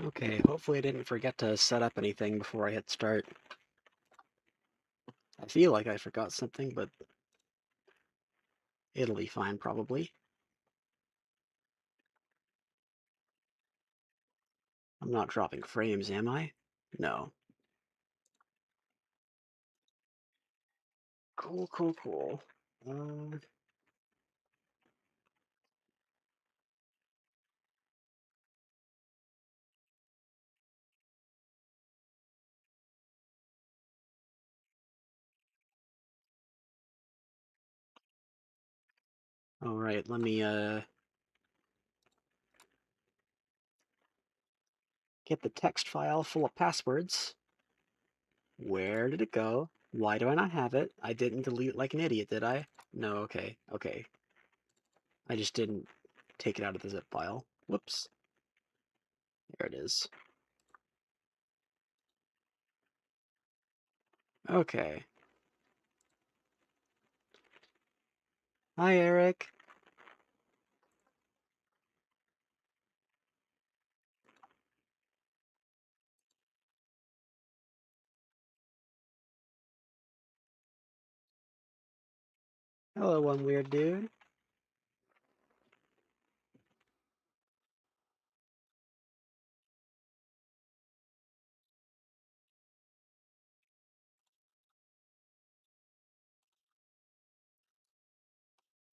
Okay, hopefully I didn't forget to set up anything before I hit start. I feel like I forgot something, but it'll be fine probably. I'm not dropping frames, am I? No. Cool, cool, cool. All right, let me get the text file full of passwords. Where did it go? Why do I not have it? I didn't delete it like an idiot, did I? No, okay, okay. I just didn't take it out of the zip file. Whoops. There it is. Okay. Hi, Eric. Hello, one weird dude.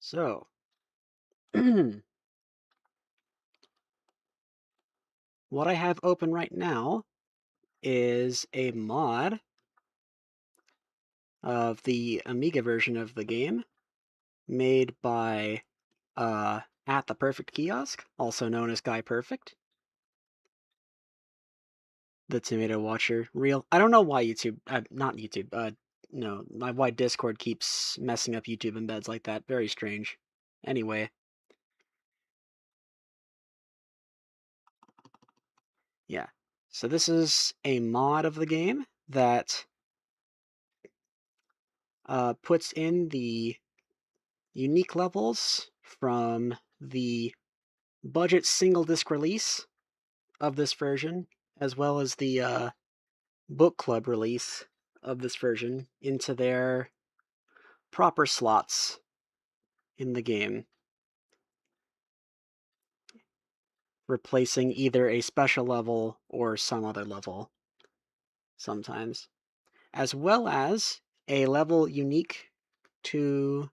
So, what I have open right now is a mod of the Amiga version of the game made by At the Perfect Kiosk, also known as Guy Perfect, the Tomato Watcher real. I don't know why YouTube, not YouTube, no, why Discord keeps messing up YouTube embeds like that. Very strange. Anyway, yeah. So this is a mod of the game that puts in the unique levels from the budget single disc release of this version, as well as the book club release of this version into their proper slots in the game, replacing either a special level or some other level sometimes, as well as a level unique to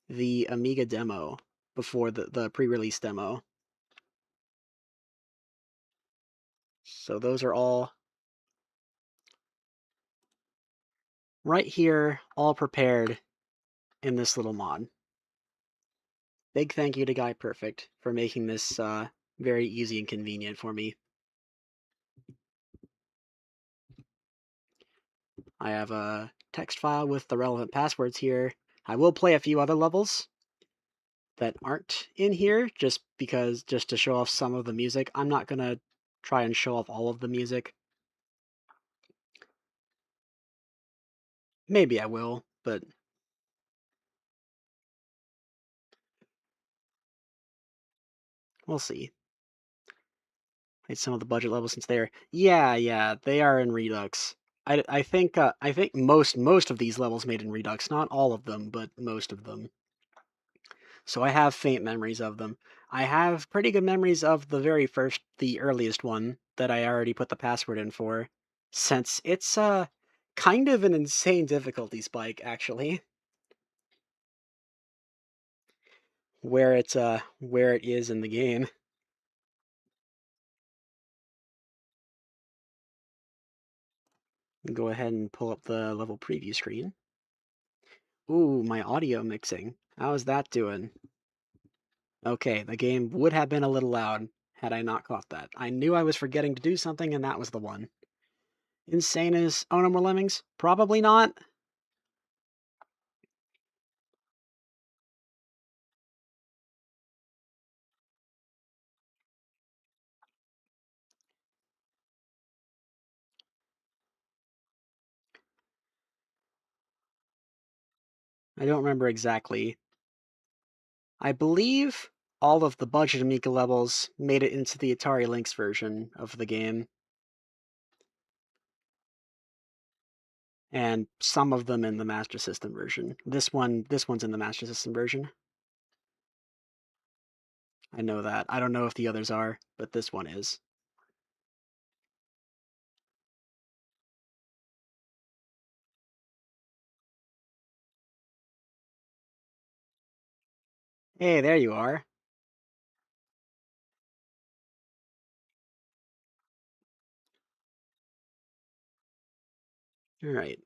the Amiga demo before the pre-release demo. So those are all right here, all prepared in this little mod. Big thank you to Guy Perfect for making this very easy and convenient for me. I have a text file with the relevant passwords here. I will play a few other levels that aren't in here just to show off some of the music. I'm not gonna try and show off all of the music. Maybe I will, but we'll see. Hit some of the budget levels since they're yeah, they are in Redux. I think most of these levels made in Redux, not all of them, but most of them. So I have faint memories of them. I have pretty good memories of the earliest one that I already put the password in for, since it's kind of an insane difficulty spike actually, where it is in the game. Go ahead and pull up the level preview screen. Ooh, my audio mixing. How is that doing? Okay, the game would have been a little loud had I not caught that. I knew I was forgetting to do something, and that was the one. Insane as Oh No More Lemmings? Probably not. I don't remember exactly. I believe all of the budget Amiga levels made it into the Atari Lynx version of the game. And some of them in the Master System version. This one's in the Master System version. I know that. I don't know if the others are, but this one is. Hey, there you are. All right.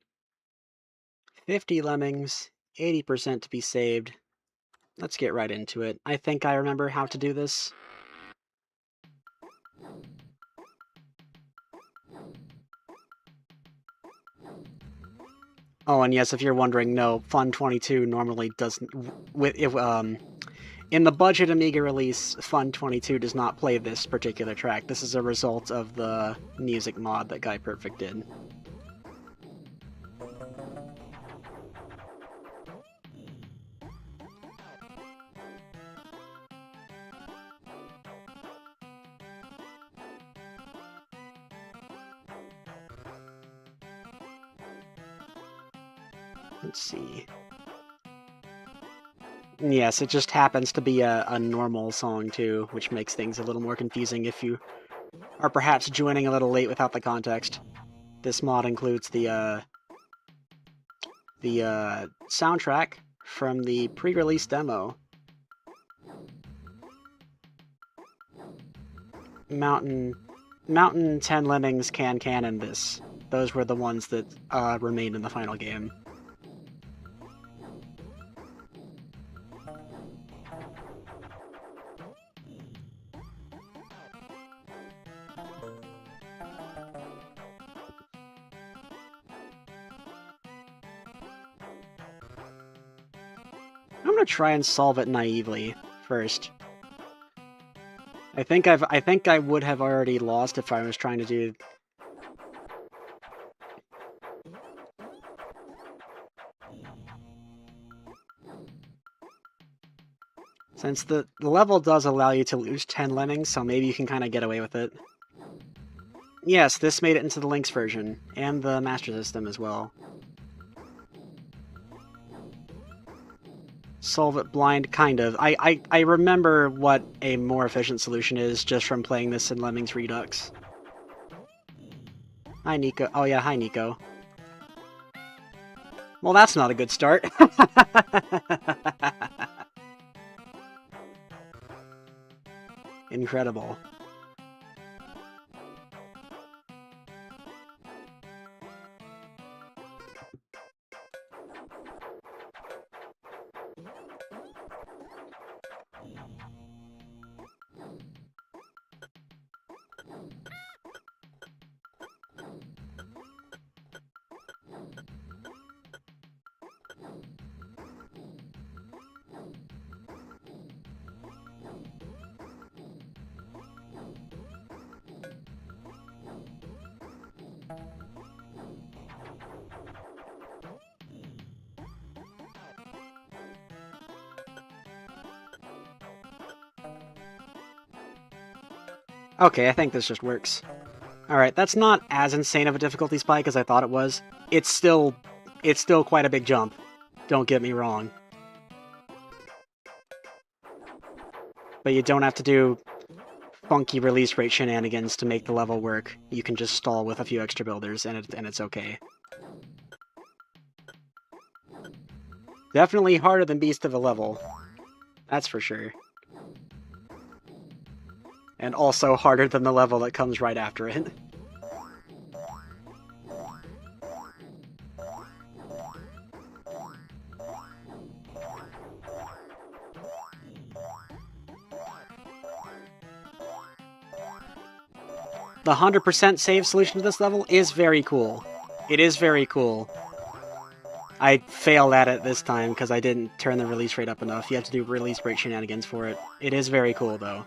50 lemmings, 80% to be saved. Let's get right into it. I think I remember how to do this. Oh, and yes, if you're wondering, no, Fun 22 normally doesn't. In the budget Amiga release, Fun 22 does not play this particular track. This is a result of the music mod that Guy Perfect did. Let's see. Yes, it just happens to be a normal song too, which makes things a little more confusing if you are perhaps joining a little late without the context. This mod includes the soundtrack from the pre-release demo. Mountain 10 Lemmings can and this. Those were the ones that remained in the final game. I'm gonna try and solve it naively first. I think I would have already lost if I was trying to do. Since the level does allow you to lose 10 lemmings, so maybe you can kind of get away with it. Yes, this made it into the Lynx version, and the Master System as well. Solve it blind, kind of. I remember what a more efficient solution is just from playing this in Lemmings Redux. Hi, Nico. Oh yeah, hi, Nico. Well, that's not a good start. Incredible. Okay, I think this just works. Alright, that's not as insane of a difficulty spike as I thought it was. It's still quite a big jump. Don't get me wrong. But you don't have to do funky release rate shenanigans to make the level work. You can just stall with a few extra builders and it's okay. Definitely harder than Beast of a level. That's for sure. And also harder than the level that comes right after it. The 100% save solution to this level is very cool. It is very cool. I failed at it this time because I didn't turn the release rate up enough. You have to do release rate shenanigans for it. It is very cool, though.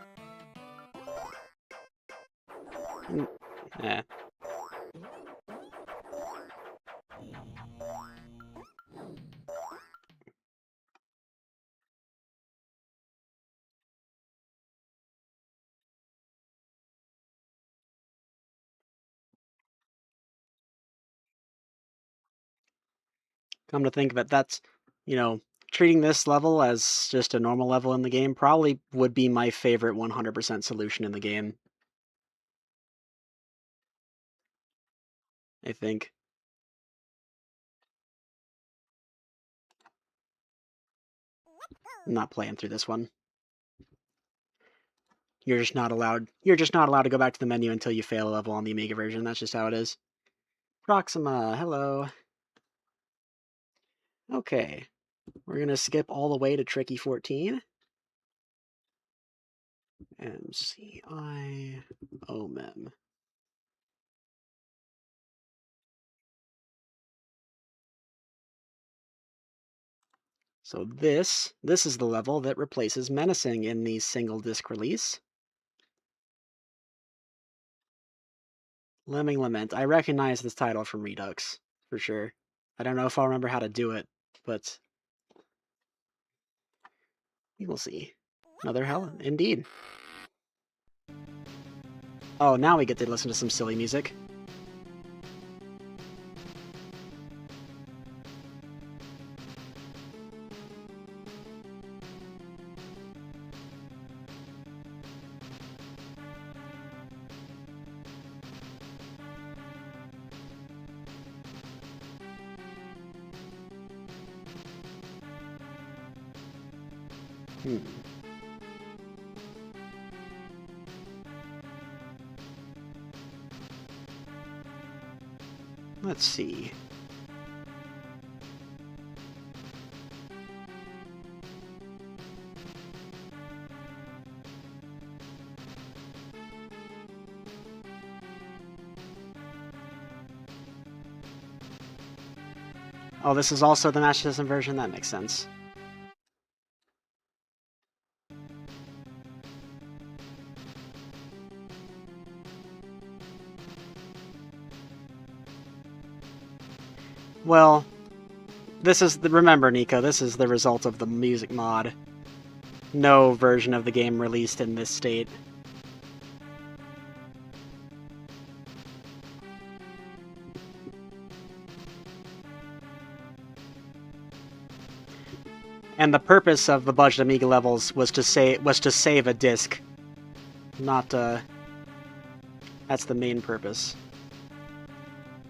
Yeah. Come to think of it, that's, treating this level as just a normal level in the game probably would be my favorite 100% solution in the game. I think. I'm not playing through this one. You're just not allowed to go back to the menu until you fail a level on the Amiga version. That's just how it is. Proxima, hello. Okay. We're gonna skip all the way to Tricky 14. MCI-OMEM. So this is the level that replaces menacing in the single disc release. Lemming Lament. I recognize this title from Redux, for sure. I don't know if I'll remember how to do it, but we will see. Another hell, indeed. Oh, now we get to listen to some silly music. Let's see. Oh, this is also the Master System version? That makes sense. Well, remember, Nico, this is the result of the music mod. No version of the game released in this state. And the purpose of the budget Amiga levels was to save a disc. Not, that's the main purpose.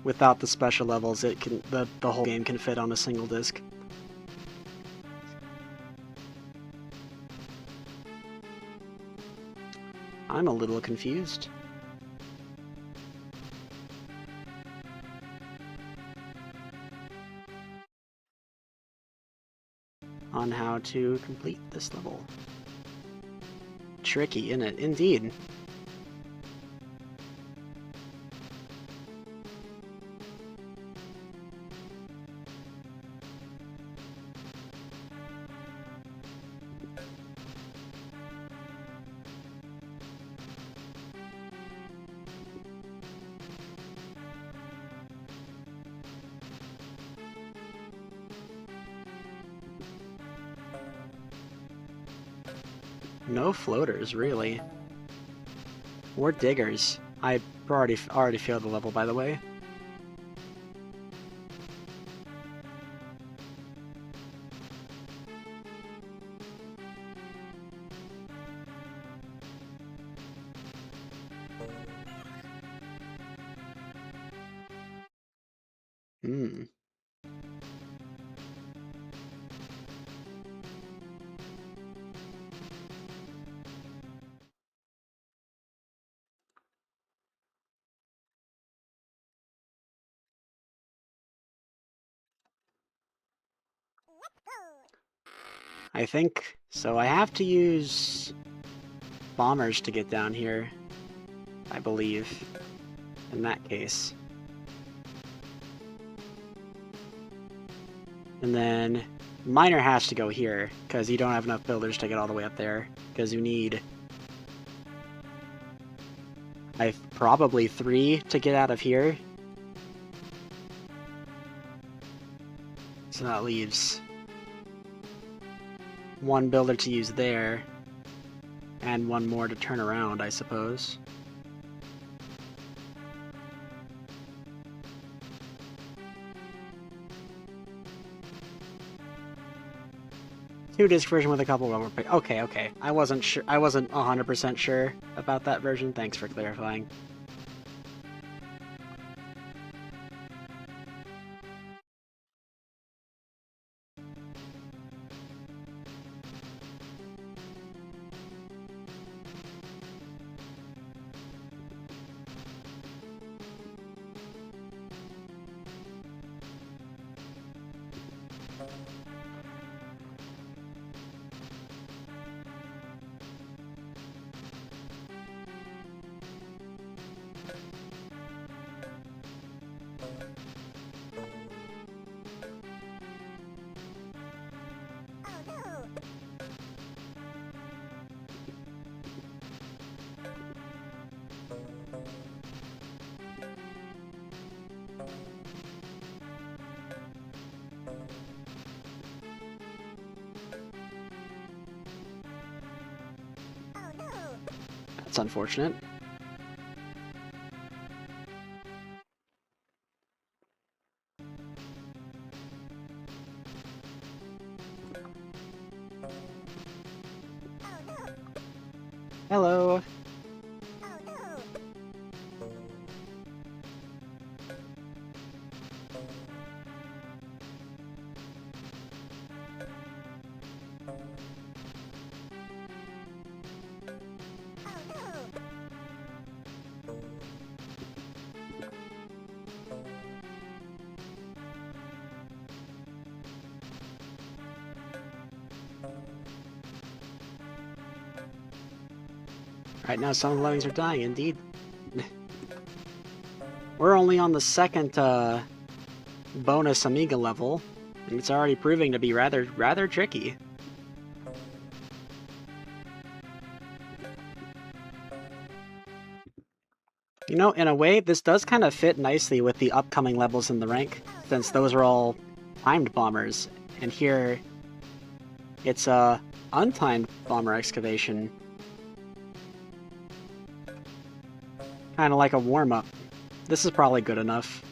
Without the special levels, the whole game can fit on a single disc. I'm a little confused. On how to complete this level. Tricky, isn't it? Indeed. No floaters, really. Or diggers. I already failed the level, by the way. I think so. I have to use bombers to get down here, I believe, in that case. And then miner has to go here, because you don't have enough builders to get all the way up there, because you need probably 3 to get out of here. So that leaves 1 builder to use there, and 1 more to turn around, I suppose. 2-disc version with a couple rubber pick. Okay, okay. I wasn't sure. I wasn't 100% sure about that version. Thanks for clarifying. That's unfortunate. Hello. Right now, some of the lemmings are dying, indeed. We're only on the second bonus Amiga level, and it's already proving to be rather tricky. You know, in a way, this does kind of fit nicely with the upcoming levels in the rank, since those are all timed bombers, and here it's a untimed bomber excavation. Kind of like a warm-up. This is probably good enough.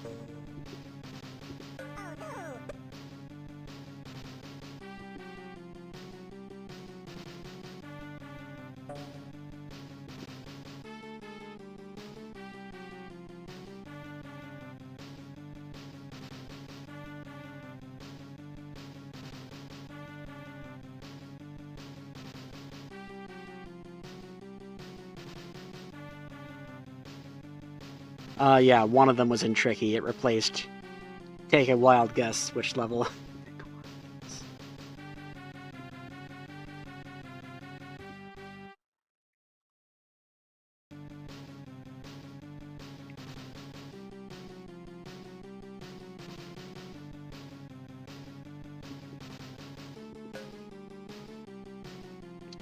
Yeah, one of them was in tricky. It replaced... Take a wild guess which level.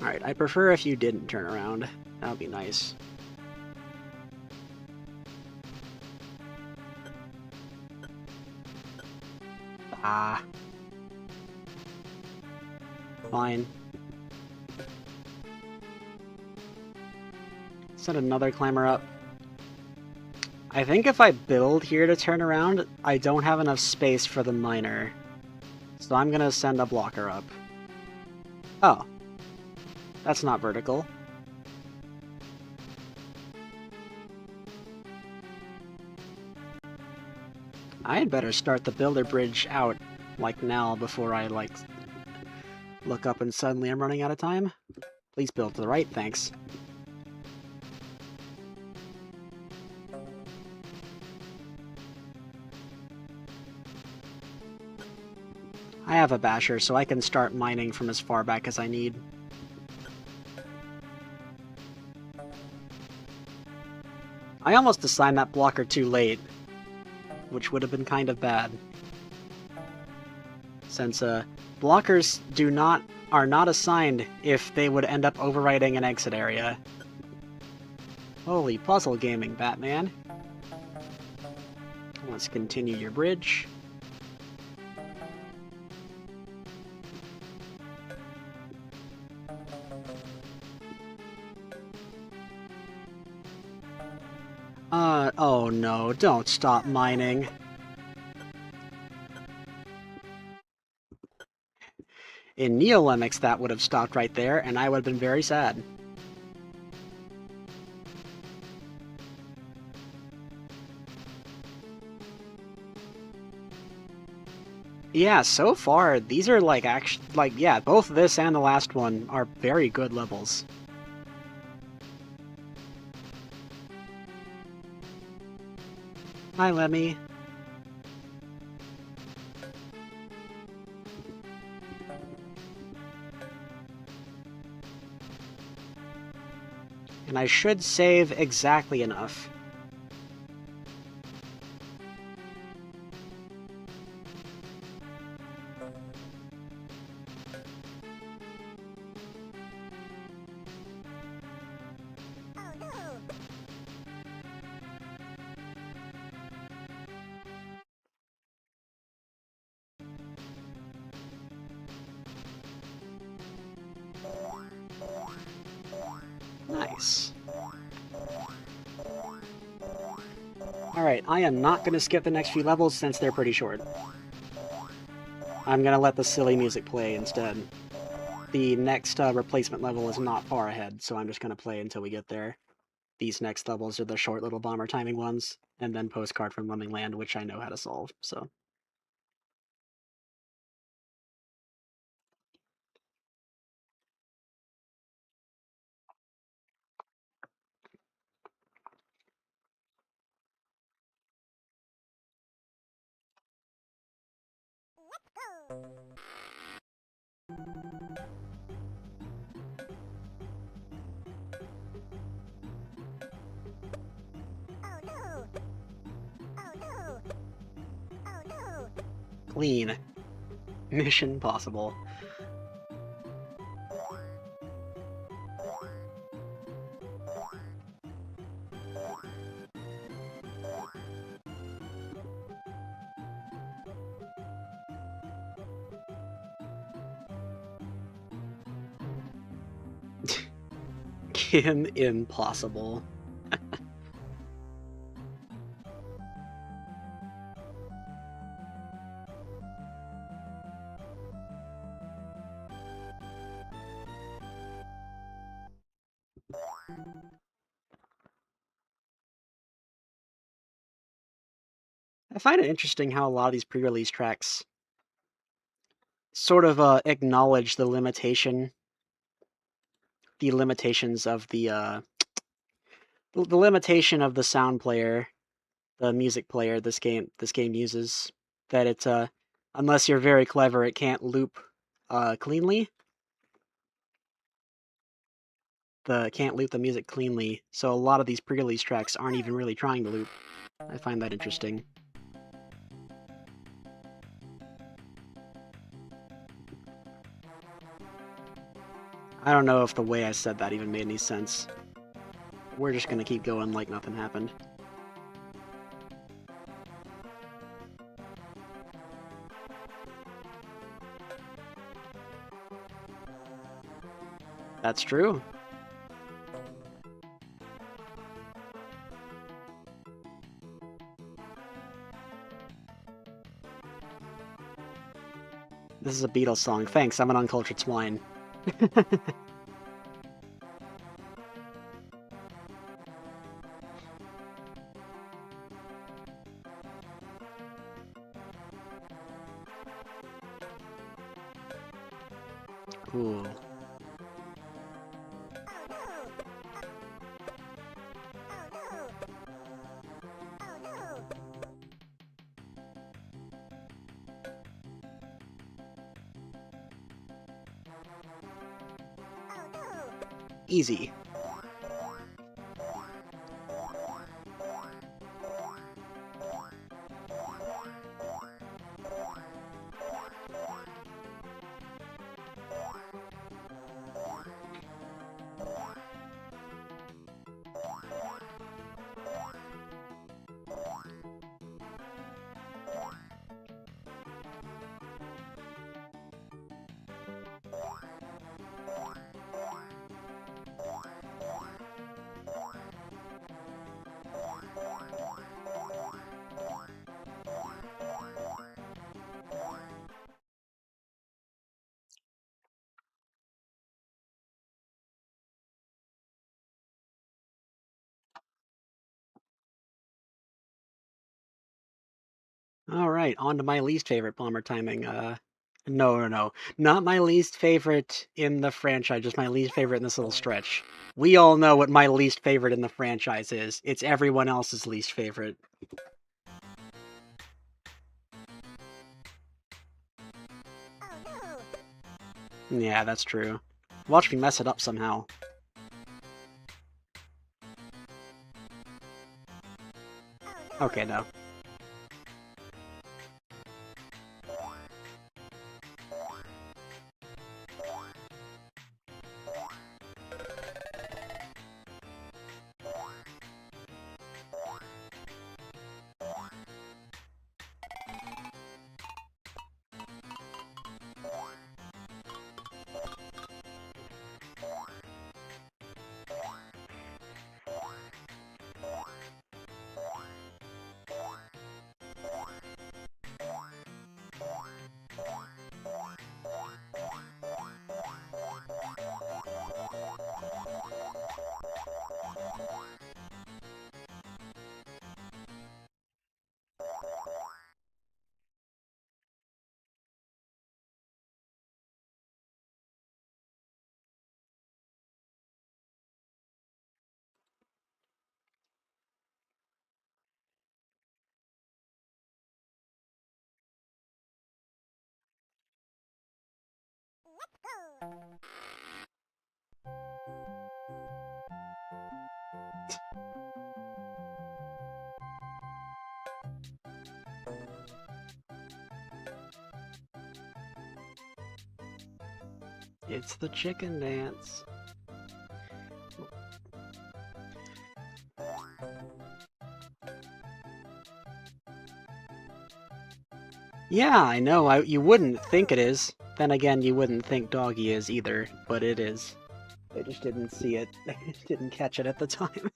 Alright, I prefer if you didn't turn around. That would be nice. Ah. Fine. Set another climber up. I think if I build here to turn around, I don't have enough space for the miner. So I'm gonna send a blocker up. Oh. That's not vertical. I had better start the builder bridge out, like now, before I, like, look up and suddenly I'm running out of time. Please build to the right, thanks. I have a basher, so I can start mining from as far back as I need. I almost assigned that blocker too late, which would have been kind of bad. Since blockers are not assigned if they would end up overwriting an exit area. Holy puzzle gaming, Batman. Let's continue your bridge. Oh no, don't stop mining. In Neo-Lemmings, that would have stopped right there, and I would have been very sad. Yeah, so far, these are like actually, like, yeah, both this and the last one are very good levels. Hi, Lemmy. And I should save exactly enough. Nice. Alright, I am not going to skip the next few levels since they're pretty short. I'm going to let the silly music play instead. The next replacement level is not far ahead, so I'm just going to play until we get there. These next levels are the short little bomber timing ones, and then Postcard from Lemming Land, which I know how to solve, so... Clean. Mission possible. Kim impossible. I find it interesting how a lot of these pre-release tracks sort of acknowledge the limitations of the limitation of the sound player, the music player this game uses. That it's unless you're very clever, it can't loop cleanly. Can't loop the music cleanly, so a lot of these pre-release tracks aren't even really trying to loop. I find that interesting. I don't know if the way I said that even made any sense. We're just gonna keep going like nothing happened. That's true. This is a Beatles song. Thanks, I'm an uncultured swine. Cool. Easy. Alright, on to my least favorite bomber timing, no. Not my least favorite in the franchise, just my least favorite in this little stretch. We all know what my least favorite in the franchise is. It's everyone else's least favorite. Yeah, that's true. Watch me mess it up somehow. Okay, no. It's the chicken dance. Yeah, I know, you wouldn't think it is. Then again, you wouldn't think Doggy is either, but it is. They just didn't see it. They just didn't catch it at the time.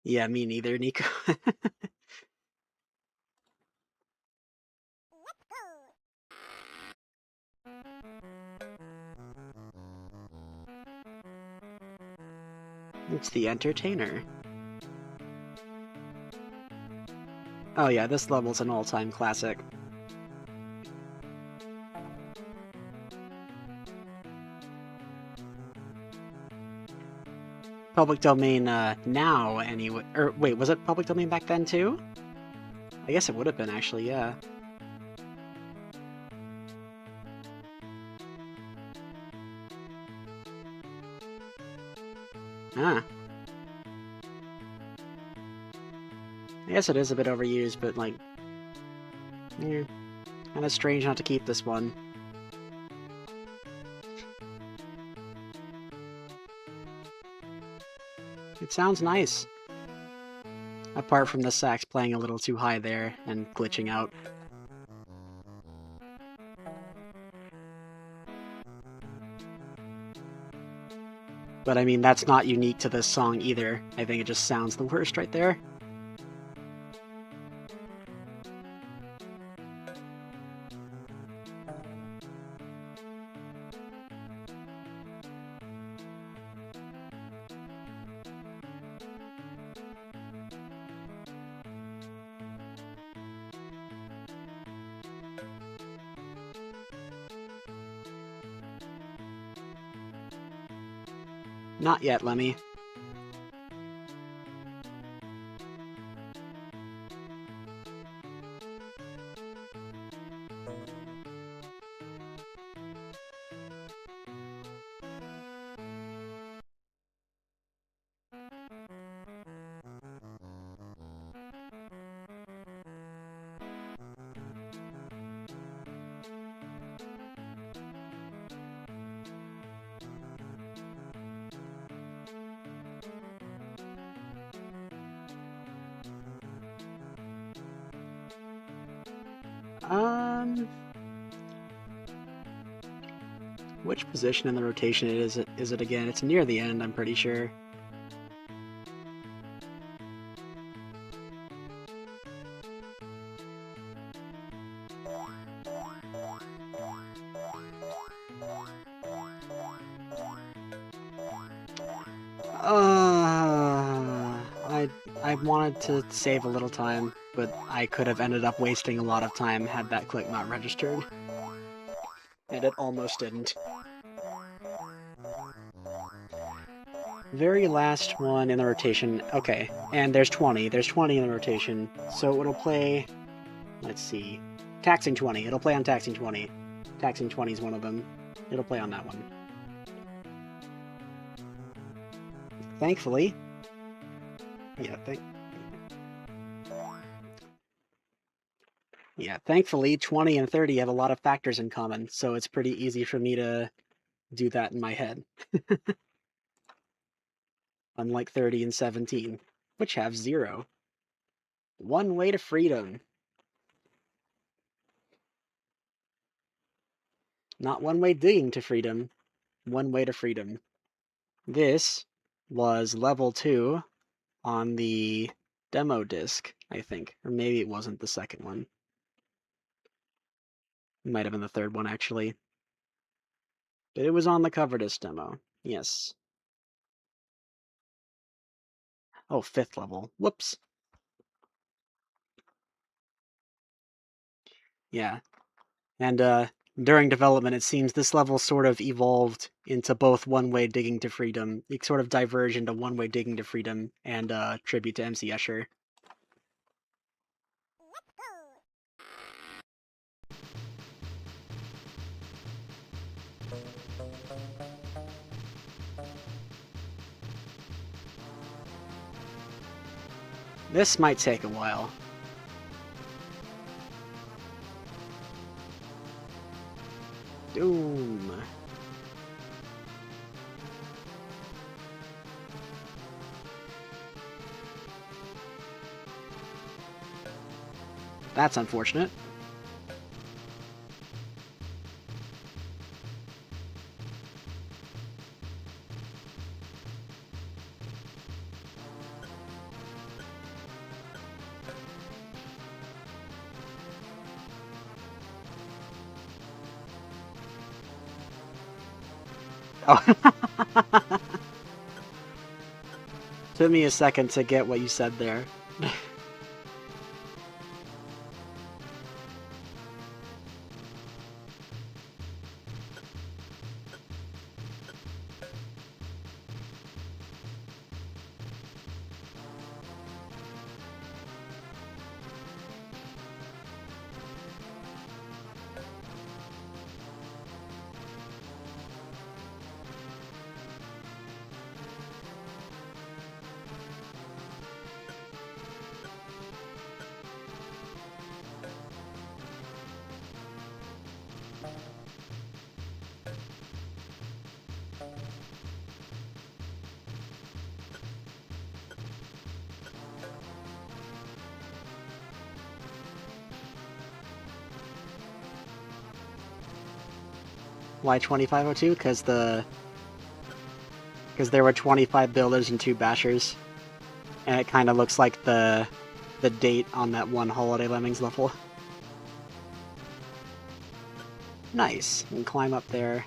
Yeah, me neither, Nico. It's the entertainer. Oh yeah, this level's an all-time classic. Public domain now, anyway. Or wait, was it public domain back then too? I guess it would have been, actually, yeah. Ah. I guess it is a bit overused, but like... yeah. Kinda strange not to keep this one. It sounds nice. Apart from the sax playing a little too high there and glitching out. But I mean, that's not unique to this song either. I think it just sounds the worst right there. Not yet, Lemmy. Which position in the rotation is it again? It's near the end, I'm pretty sure. I wanted to save a little time, but I could have ended up wasting a lot of time had that click not registered. And it almost didn't. Very last one in the rotation. Okay, and there's 20. There's 20 in the rotation. So it'll play... Let's see. Taxing 20. It'll play on Taxing 20. Taxing 20 is one of them. It'll play on that one. Thankfully... Yeah, thankfully 20 and 30 have a lot of factors in common, so it's pretty easy for me to do that in my head. Unlike 30 and 17, which have 0. One way to freedom. Not one way digging to freedom. One way to freedom. This was level 2 on the demo disc, I think. Or maybe it wasn't the second one. It might have been the third one, actually. But it was on the cover disc demo. Yes. Oh, 5th level. Whoops. Yeah. And during development, it seems this level sort of evolved into both one-way digging to freedom. It sort of diverged into one-way digging to freedom and tribute to MC Escher. This might take a while. Doom. That's unfortunate. Oh. Took me a second to get what you said there. Why 2502? Because there were 25 builders and 2 bashers, and it kind of looks like the date on that one Holiday Lemmings level. Nice. You can climb up there.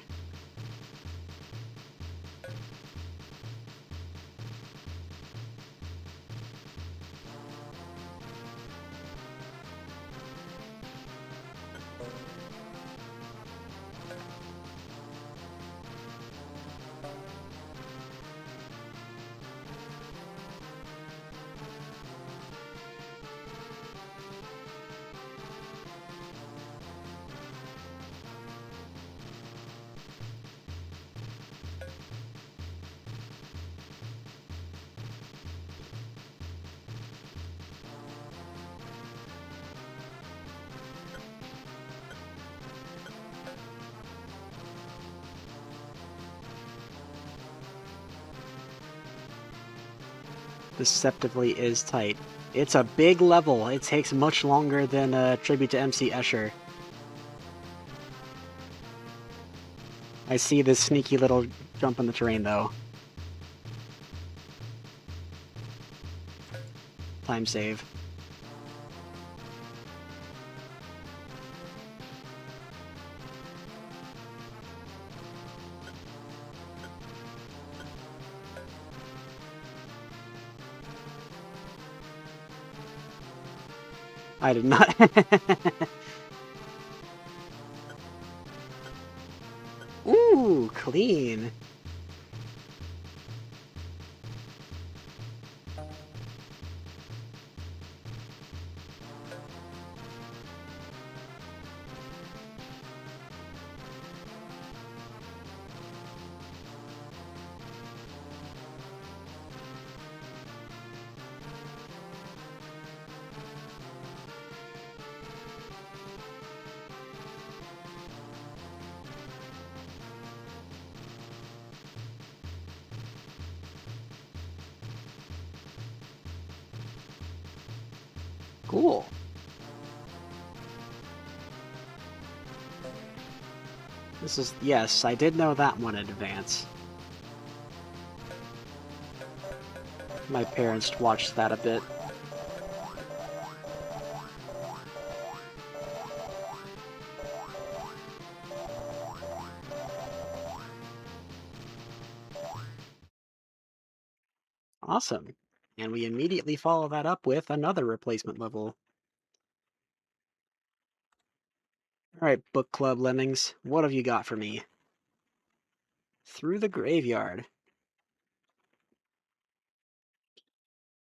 Deceptively is tight. It's a big level. It takes much longer than Tribute to MC Escher. I see this sneaky little jump in the terrain, though. Time save. I did not. Ooh, clean. Cool. This is, yes, I did know that one in advance. My parents watched that a bit. Awesome. And we immediately follow that up with another replacement level. Alright, Book Club Lemmings, what have you got for me? Through the graveyard.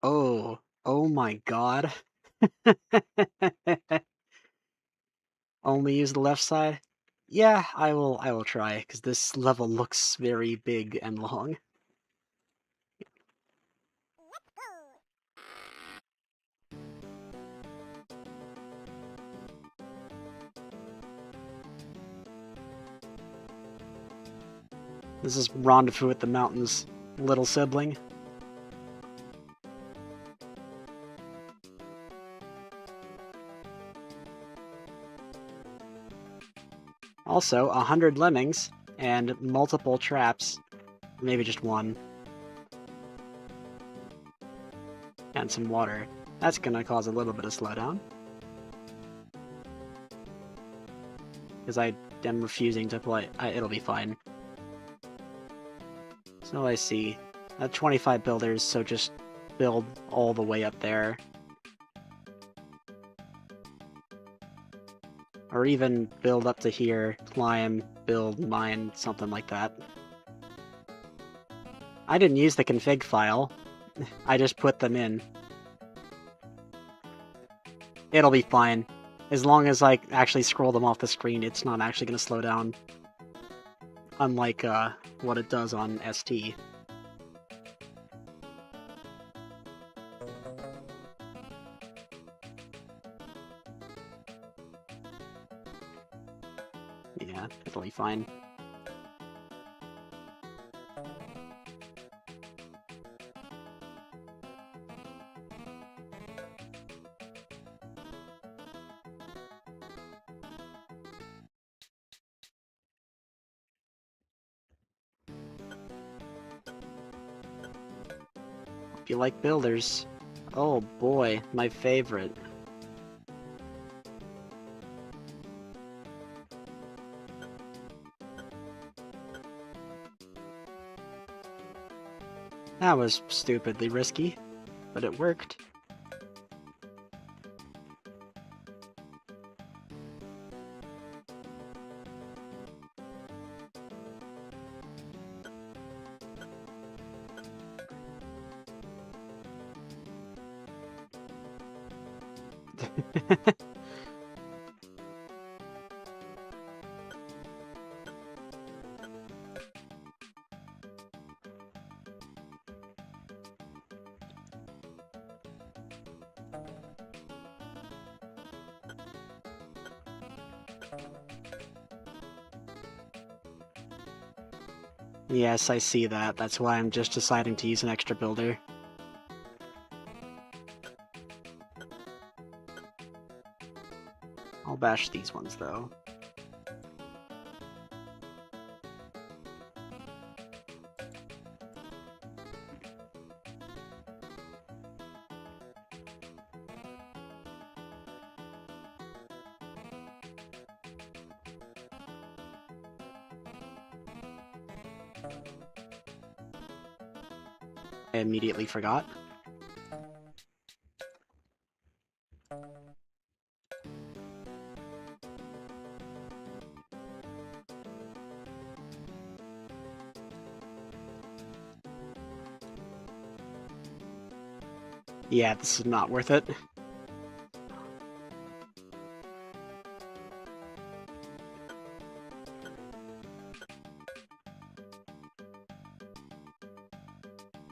Oh, oh my god. Only use the left side? Yeah, I will try, because this level looks very big and long. This is Rendezvous at the Mountains' little sibling. Also, 100 lemmings and multiple traps. Maybe just one. And some water. That's gonna cause a little bit of slowdown. Because I am refusing to play. It'll be fine. So I see. 25 builders, so just build all the way up there. Or even build up to here, climb, build, mine, something like that. I didn't use the config file. I just put them in. It'll be fine. As long as I actually scroll them off the screen, it's not actually going to slow down. Unlike what it does on ST. Yeah, it'll be fine. If you like builders. Oh boy, my favorite. That was stupidly risky, but it worked. Yes, I see that. That's why I'm just deciding to use an extra builder. I'll bash these ones, though. I immediately forgot. Yeah, this is not worth it.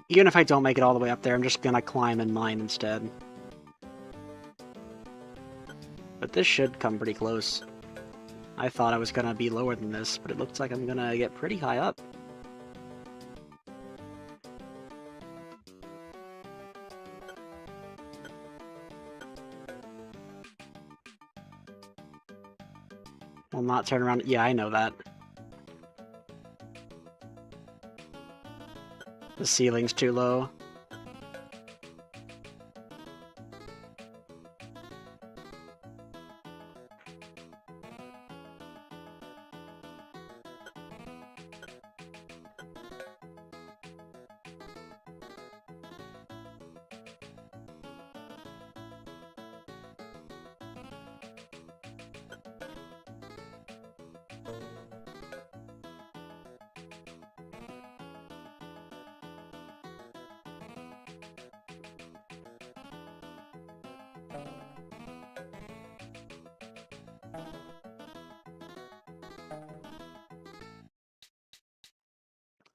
Even if I don't make it all the way up there, I'm just gonna climb and mine instead. But this should come pretty close. I thought I was gonna be lower than this, but it looks like I'm gonna get pretty high up. Will not turn around. Yeah, I know that. The ceiling's too low.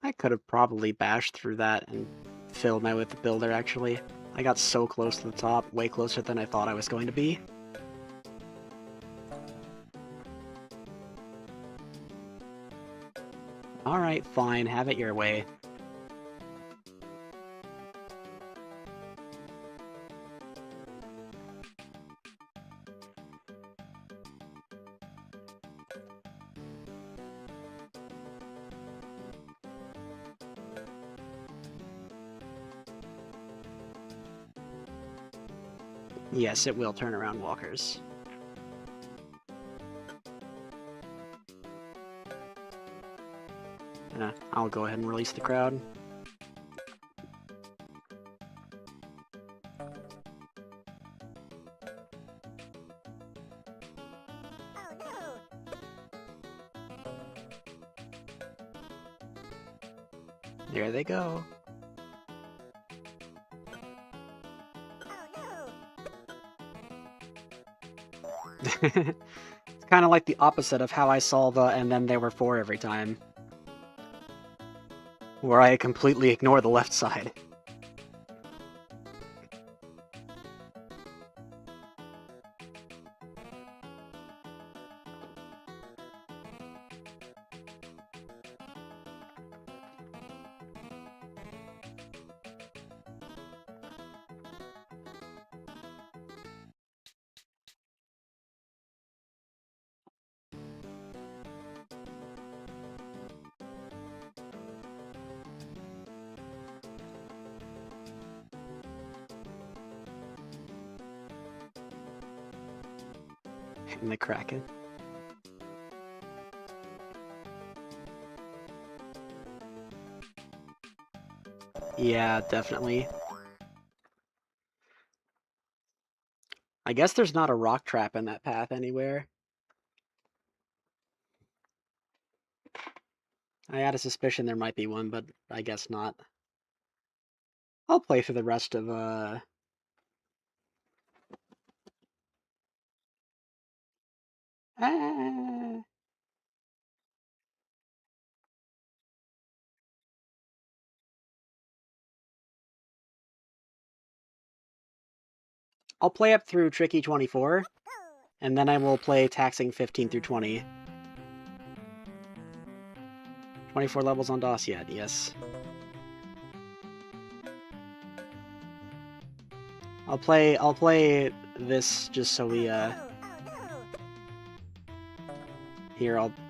I could have probably bashed through that and filled my with the builder, actually. I got so close to the top, way closer than I thought I was going to be. Alright, fine, have it your way. Yes, it will turn around walkers. I'll go ahead and release the crowd. There they go. It's kind of like the opposite of how I saw the and then there were 4 every time. Where I completely ignore the left side. And the Kraken. Yeah, definitely. I guess there's not a rock trap in that path anywhere. I had a suspicion there might be one, but I guess not. I'll play through the rest of, I'll play up through Tricky 24, and then I will play Taxing 15 through 20. 24 levels on DOS yet, yes. I'll play this just so we,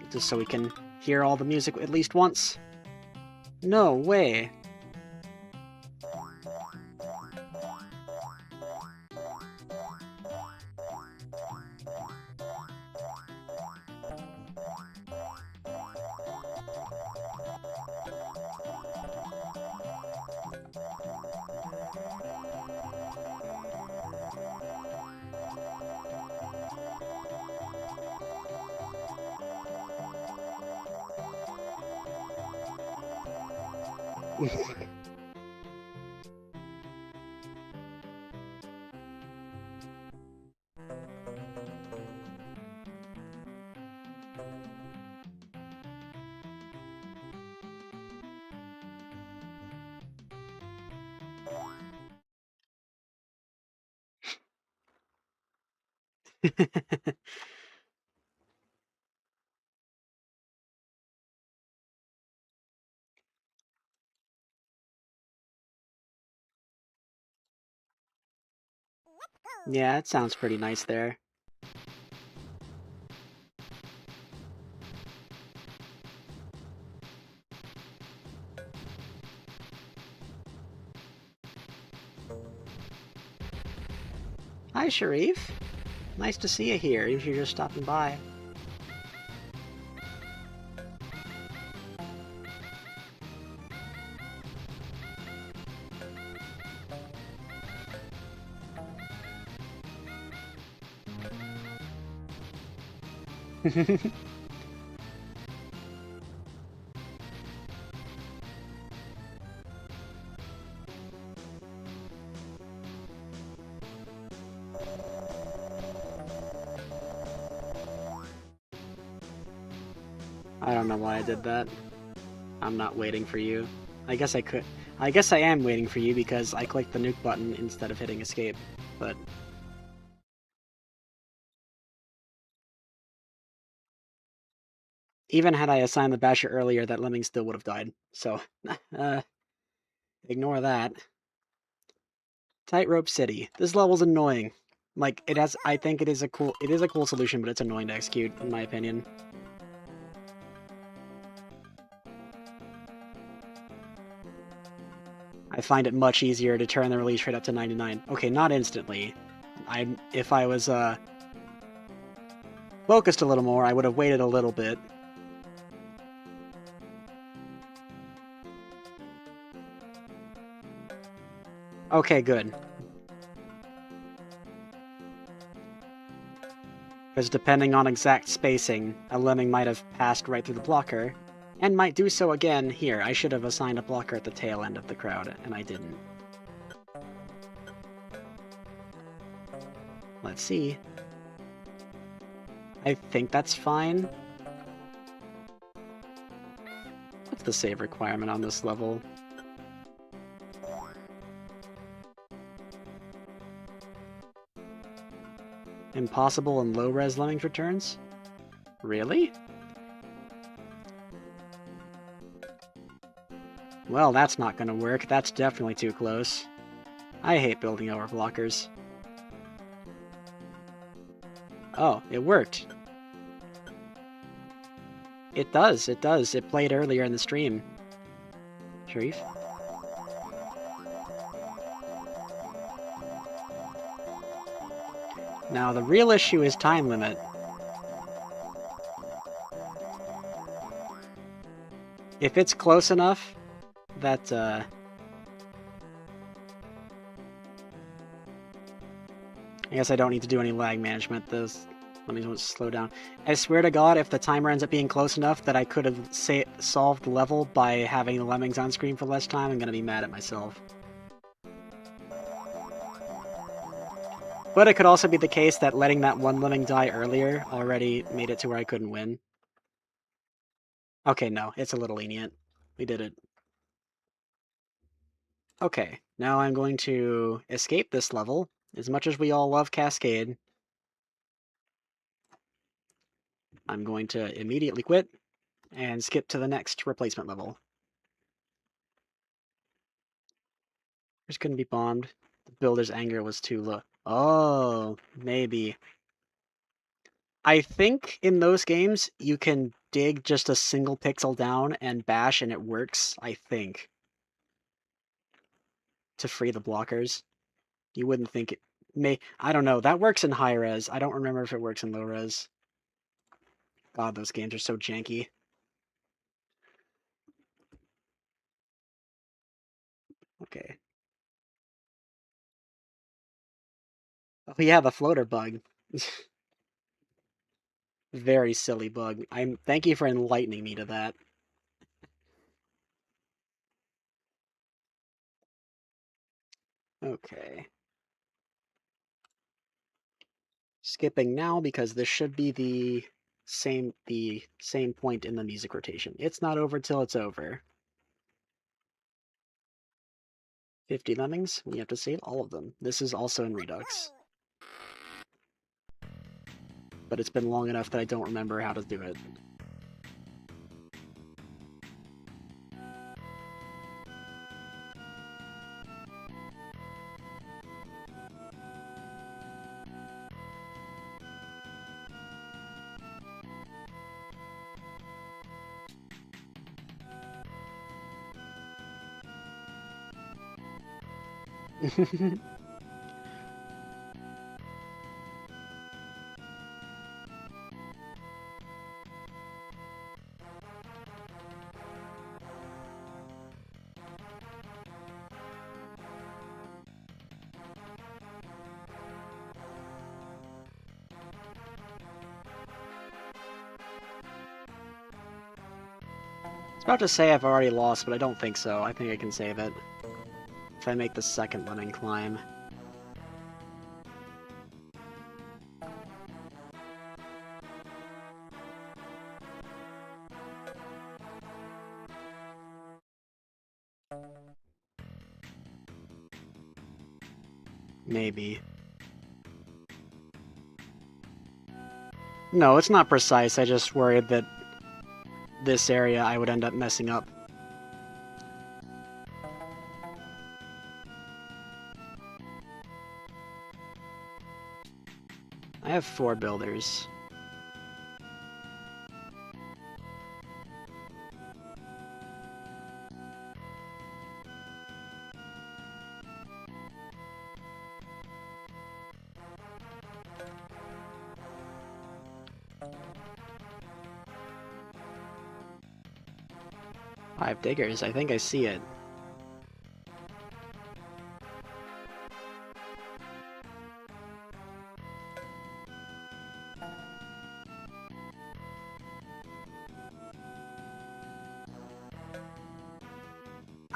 just so we can hear all the music at least once. No way. Yeah, it sounds pretty nice there. Hi, Sharif. Nice to see you here, if you're just stopping by. I don't know why I did that. I'm not waiting for you. I guess I could. I guess I am waiting for you because I clicked the nuke button instead of hitting escape, but... Even had I assigned the basher earlier, that lemming still would have died, so... ignore that. Tightrope City. This level's annoying. Like, it has... I think it is a cool solution, but it's annoying to execute, in my opinion. I find it much easier to turn the release rate up to 99. Okay, not instantly. If I was, focused a little more, I would have waited a little bit. Okay, good. Because depending on exact spacing, a lemming might have passed right through the blocker, and might do so again here. I should have assigned a blocker at the tail end of the crowd, and I didn't. Let's see. I think that's fine. What's the save requirement on this level? Impossible and low-res lemmings returns? Really? Well, that's not gonna work. That's definitely too close. I hate building over blockers. Oh, it worked. It does, it does. It played earlier in the stream. Sharif? Now, the real issue is time limit. If it's close enough, that, I guess I don't need to do any lag management. Let me slow down. I swear to God, if the timer ends up being close enough that I could have solved the level by having the lemmings on screen for less time, I'm gonna be mad at myself. But it could also be the case that letting that one lemming die earlier already made it to where I couldn't win. Okay, no, it's a little lenient. We did it. Okay, now I'm going to escape this level. As much as we all love Cascade, I'm going to immediately quit and skip to the next replacement level. Just couldn't be bombed. The builder's anger was too low. Oh, maybe. I think in those games, you can dig just a single pixel down and bash and it works, I think. To free the blockers. You wouldn't think it may... I don't know. That works in high res. I don't remember if it works in low res. God, those games are so janky. Okay. Oh yeah, the floater bug. Very silly bug. Thank you for enlightening me to that. Okay. Skipping now because this should be the the same point in the music rotation. It's not over till it's over. 50 lemmings, we have to save all of them. This is also in Redux. But it's been long enough that I don't remember how to do it. I was about to say I've already lost, but I don't think so. I think I can save it. If I make the second lemming climb. Maybe. No, it's not precise. I just worried that this area I would end up messing up. I have 4 builders. Five diggers, I think I see it.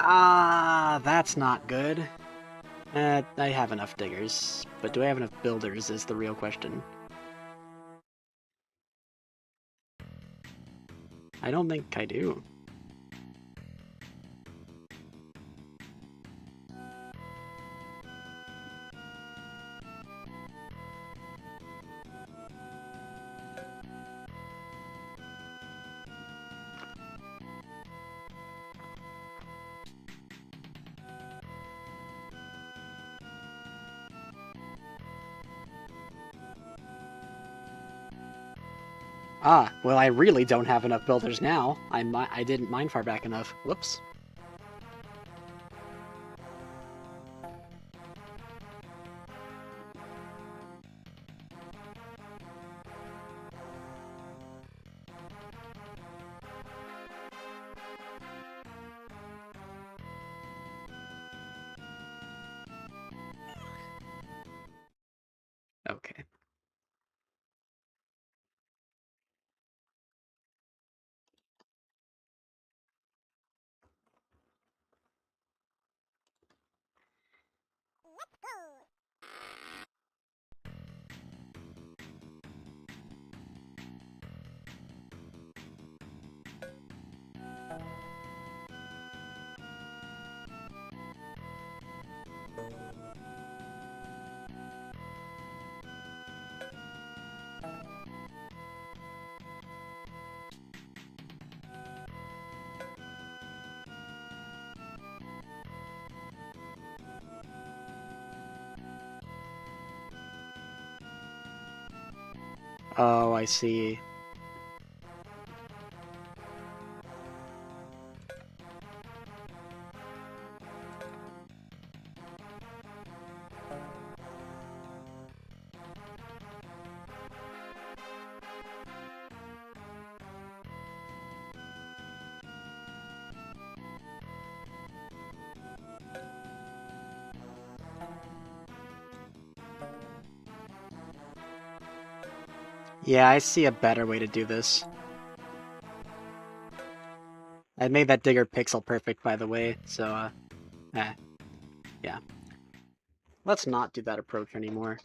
Ah, that's not good. I have enough diggers, but do I have enough builders is the real question. I don't think I do. Ah, well, I really don't have enough builders now. I didn't mine far back enough. Whoops. Okay. Oh, I see. Yeah, I see a better way to do this. I made that digger pixel perfect, by the way, so, yeah. Let's not do that approach anymore.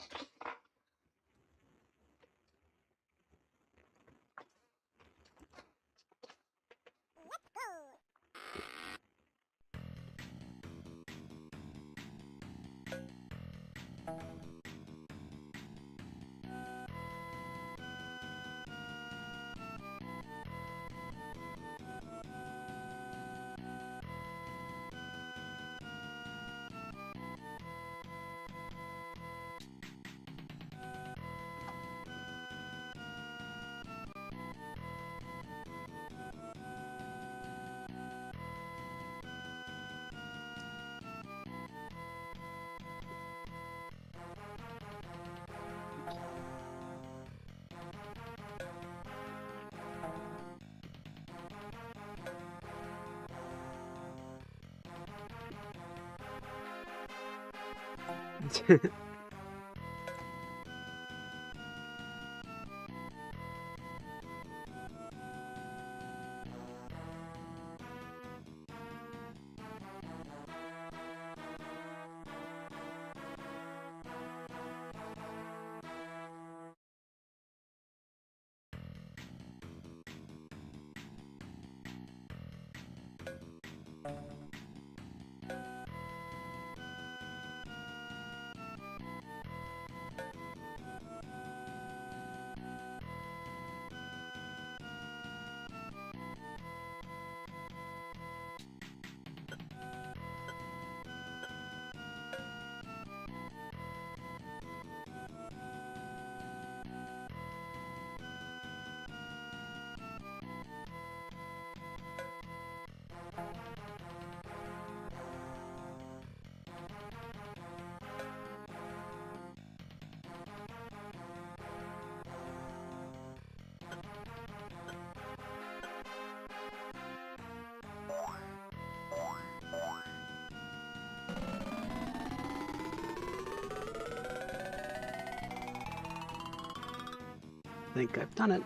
I think I've done it.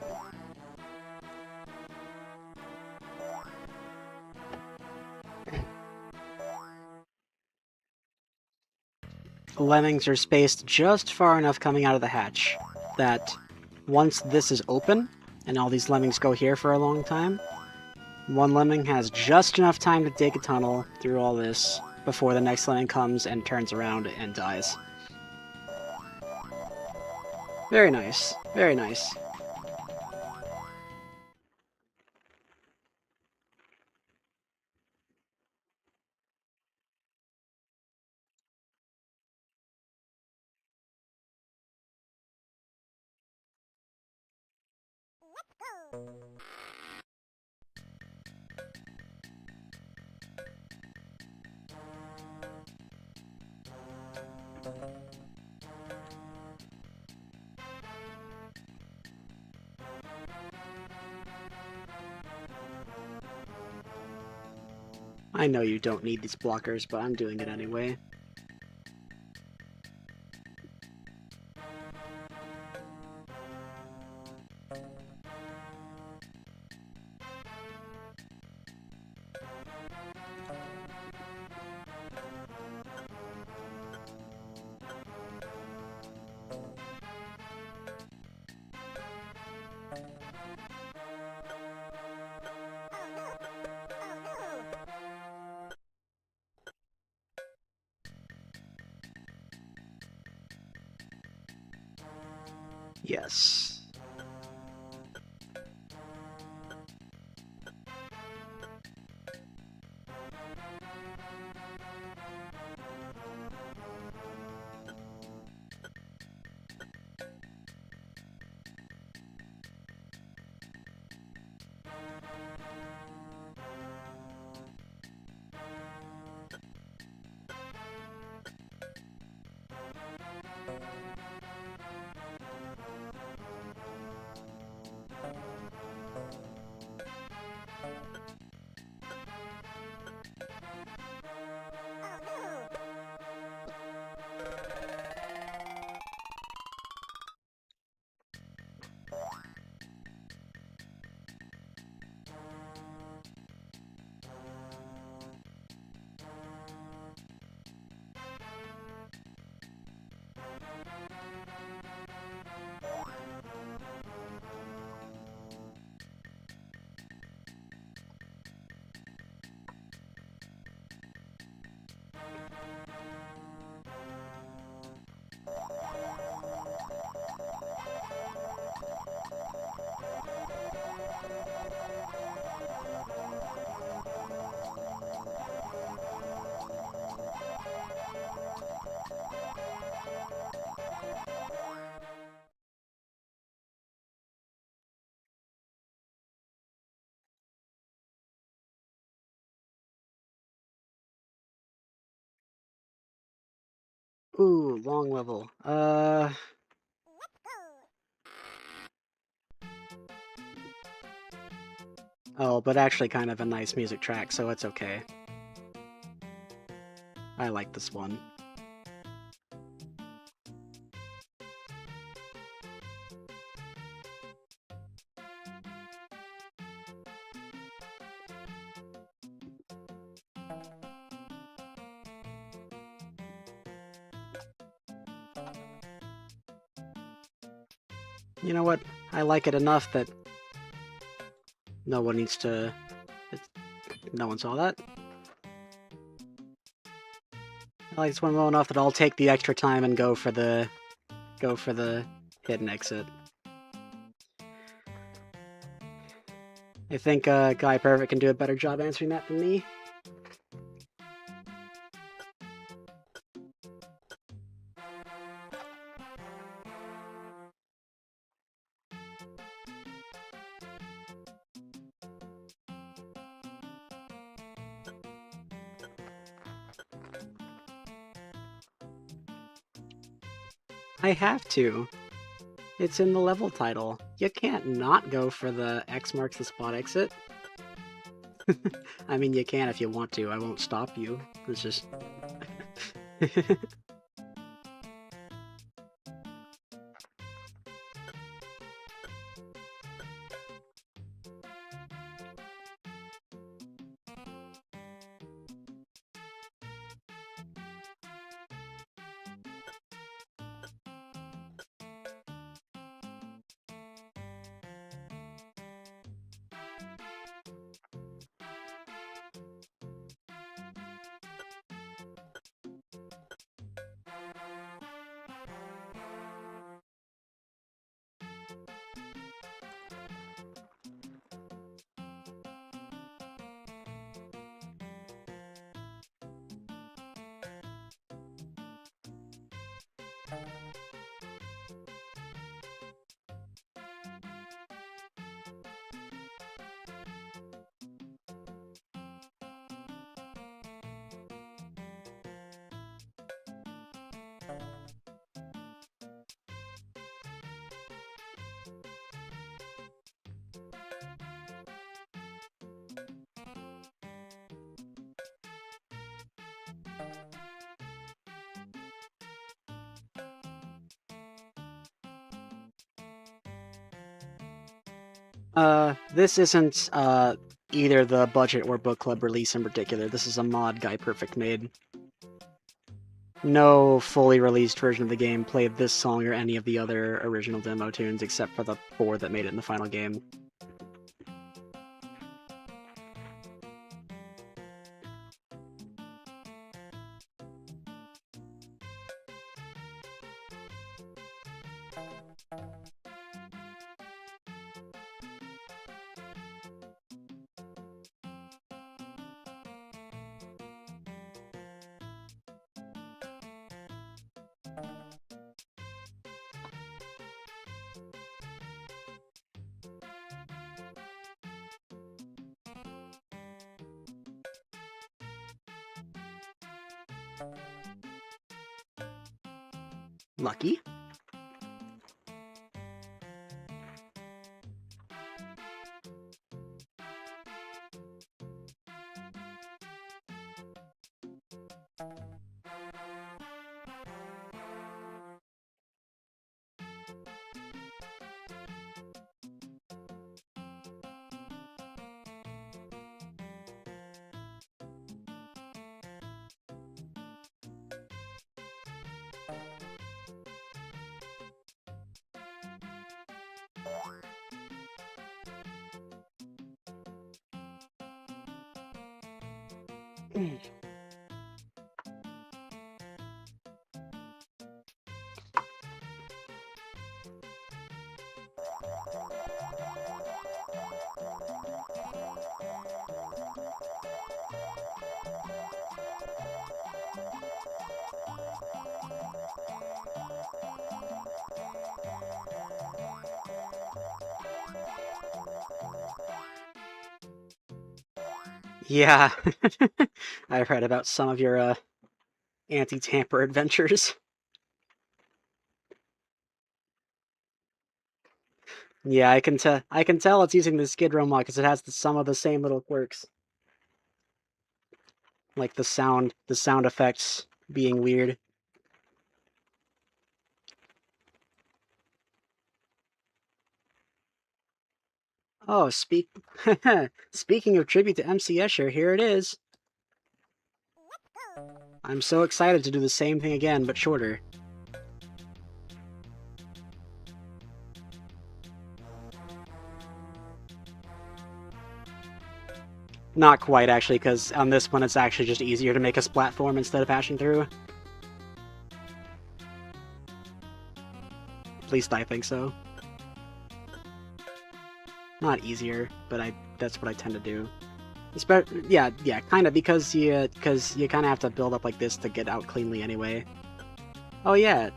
The lemmings are spaced just far enough coming out of the hatch that once this is open, and all these lemmings go here for a long time, one lemming has just enough time to dig a tunnel through all this before the next lemming comes and turns around and dies. Very nice. Very nice. I know you don't need these blockers, but I'm doing it anyway. Yes. Ooh, long level. Oh, but actually kind of a nice music track, so it's okay. I like this one. You know what? I like it enough that no one needs to... No one saw that. I like this one well enough that I'll take the extra time and go for the hidden exit. I think Guy Perfect can do a better job answering that than me. I have to. It's in the level title. You can't not go for the X marks the spot exit. I mean, you can if you want to. I won't stop you. It's just... This isn't, either the budget or book club release in particular. This is a mod Guy Perfect made. No fully released version of the game played this song or any of the other original demo tunes except for the 4 that made it in the final game. Lucky. Yeah, I've read about some of your anti-tamper adventures. Yeah, I can tell. I can tell it's using the Skid Row mod because it has some of the same little quirks, like the sound effects being weird. Oh, speaking of tribute to MC Escher, here it is. I'm so excited to do the same thing again, but shorter. Not quite, actually, because on this one it's actually just easier to make a platform instead of hashing through. At least I think so. Not easier, but that's what I tend to do. Yeah, kind of, because you kind of have to build up like this to get out cleanly anyway. Oh yeah,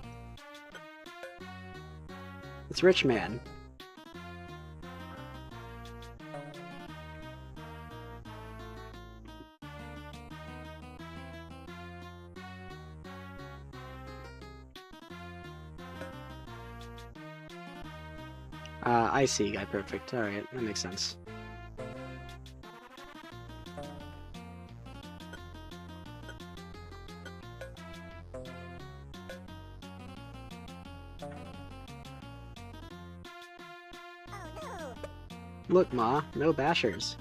it's Rich Man. I see, guy perfect. Alright, that makes sense. Look, Ma, no bashers.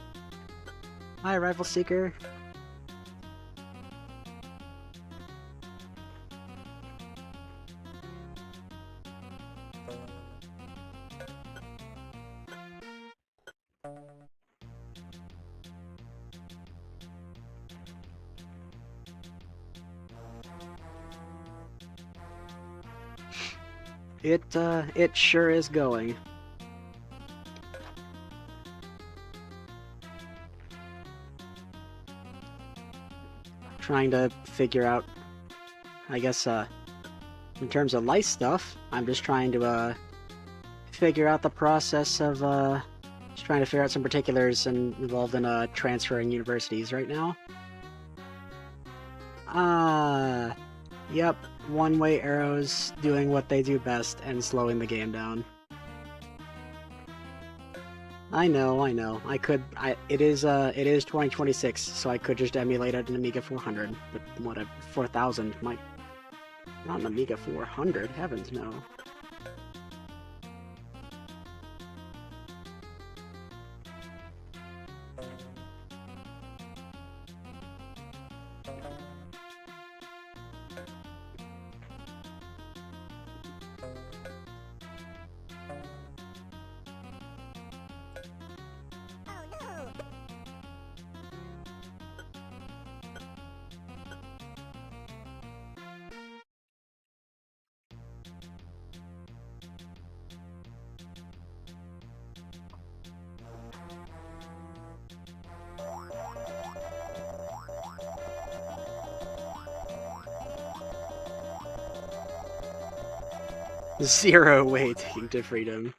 Hi, Rival Seeker. It sure is going. Trying to figure out, I guess, in terms of lice stuff, I'm just trying to, figure out the process of, just trying to figure out some particulars involved in, transferring universities right now. Yep, one-way arrows doing what they do best and slowing the game down. I know. It is 2026, so I could just emulate an Amiga 400, but what, a 4000 might... Not an Amiga 400, heavens no. Zero waiting to freedom.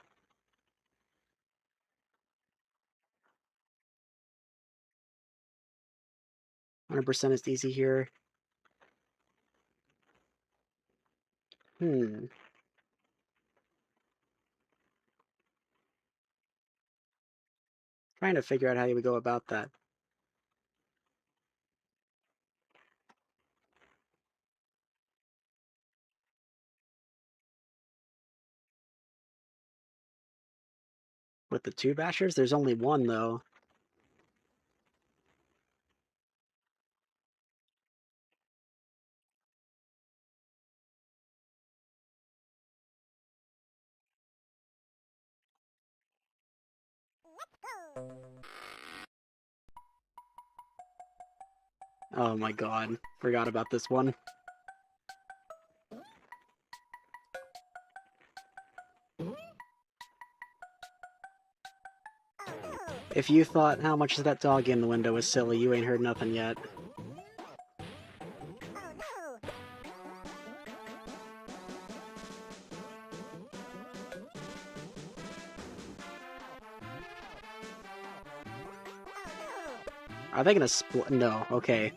%, is easy here. Trying to figure out how you would go about that. With the 2 bashers? There's only 1, though. Oh my god. Forgot about this one. If you thought how much is that dog in the window was silly, you ain't heard nothing yet. Are they gonna split? No, okay.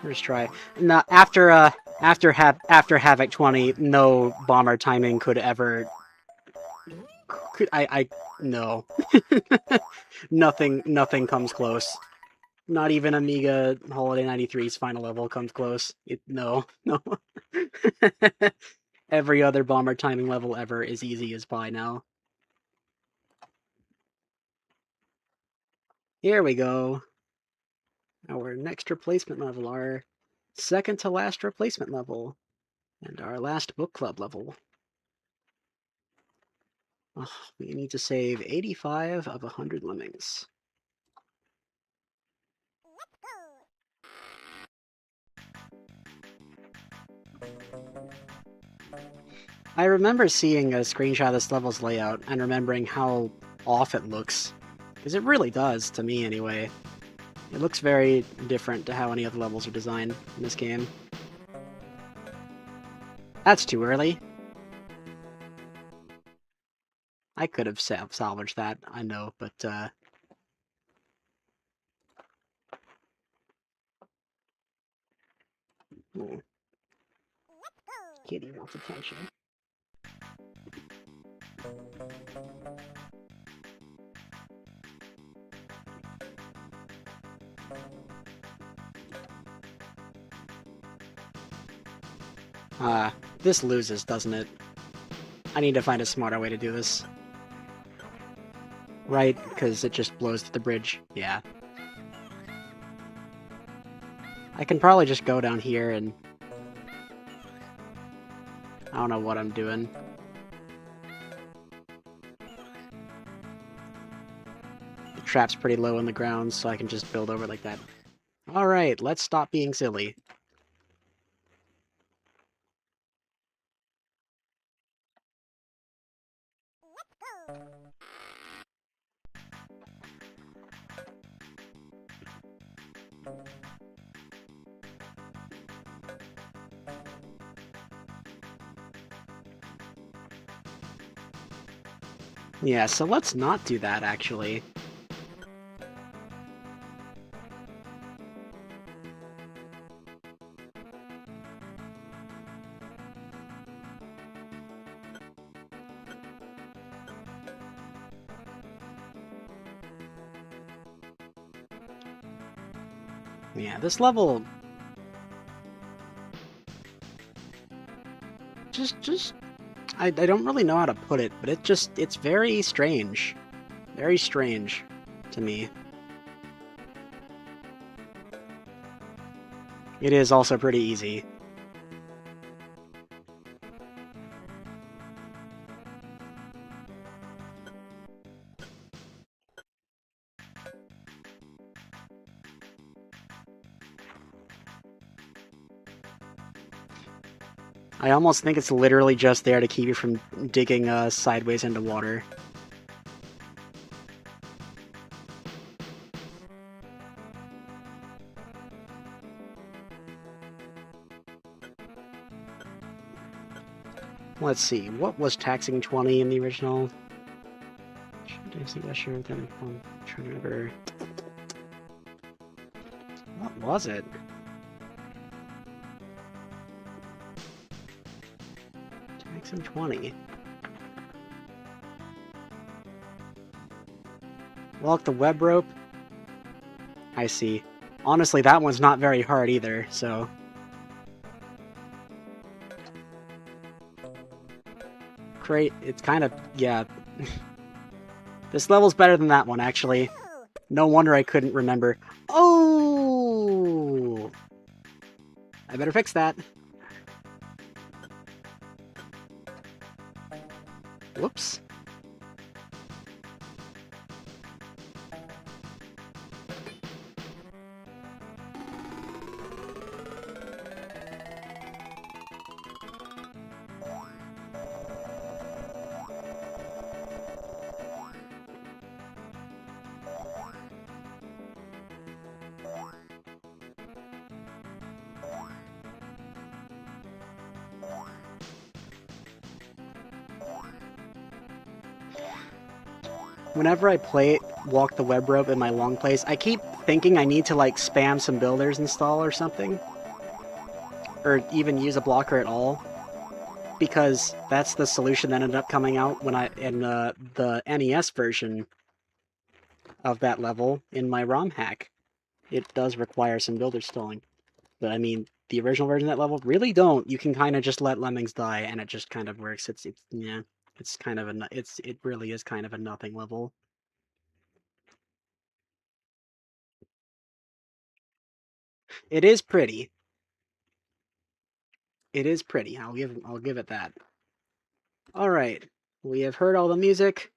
First try. No, after Havoc 20, no bomber timing could ever. No. Nothing comes close. Not even Amiga Holiday 93's final level comes close. No. Every other bomber timing level ever is easy as pie now. Here we go. Our next replacement level, our second to last replacement level, and our last book club level. Oh, we need to save 85 of 100 lemmings. I remember seeing a screenshot of this level's layout and remembering how off it looks. Because it really does, to me anyway. It looks very different to how any other levels are designed in this game. That's too early. I could have salvaged that, I know, but oh. Kitty wants attention. This loses, doesn't it? I need to find a smarter way to do this. Right, because it just blows to the bridge. Yeah. I can probably just go down here and... I don't know what I'm doing. The trap's pretty low on the ground, so I can just build over like that. Alright, let's stop being silly. Yeah, so let's not do that, actually. Yeah, this level... I don't really know how to put it, but it's very strange. Very strange to me. It is also pretty easy. I almost think it's literally just there to keep you from digging sideways into water. Let's see, what was taxing 20 in the original? I'm trying to remember. What was it? Taxing 20. Walk the web rope? I see. Honestly, that one's not very hard either, so... Great, it's kind of... yeah. This level's better than that one, actually. No wonder I couldn't remember. Oh! I better fix that. Whoops. Whenever I walk the web rope in my long plays, I keep thinking I need to, like, spam some builders install or something. Or even use a blocker at all. Because that's the solution that ended up coming out when in the NES version of that level in my ROM hack. It does require some builder stalling. But I mean, the original version of that level really don't. You can kind of just let Lemmings die, and it just kind of works. Yeah, it's kind of it really is kind of a nothing level. It is pretty. It is pretty. I'll give it that. All right, we have heard all the music.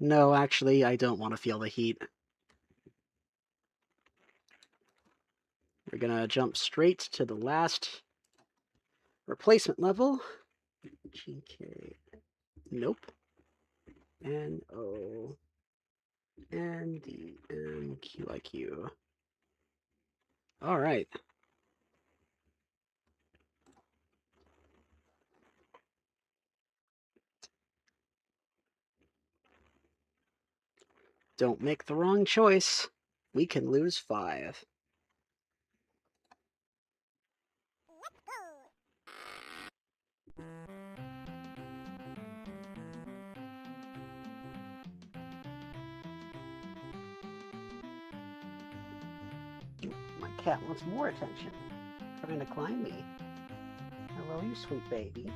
No, actually, I don't want to feel the heat. We're gonna jump straight to the last replacement level. GK. Nope. NO. NDMQIQ. All right. Don't make the wrong choice. We can lose 5. My cat wants more attention. Trying to climb me. Hello, you sweet baby.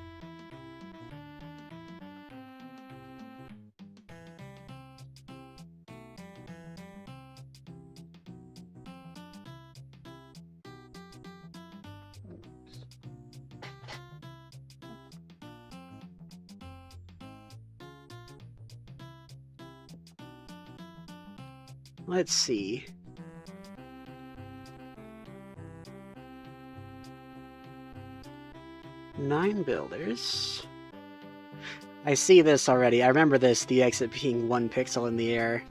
Let's see. Nine builders. I see this already. I remember this, the exit being 1 pixel in the air.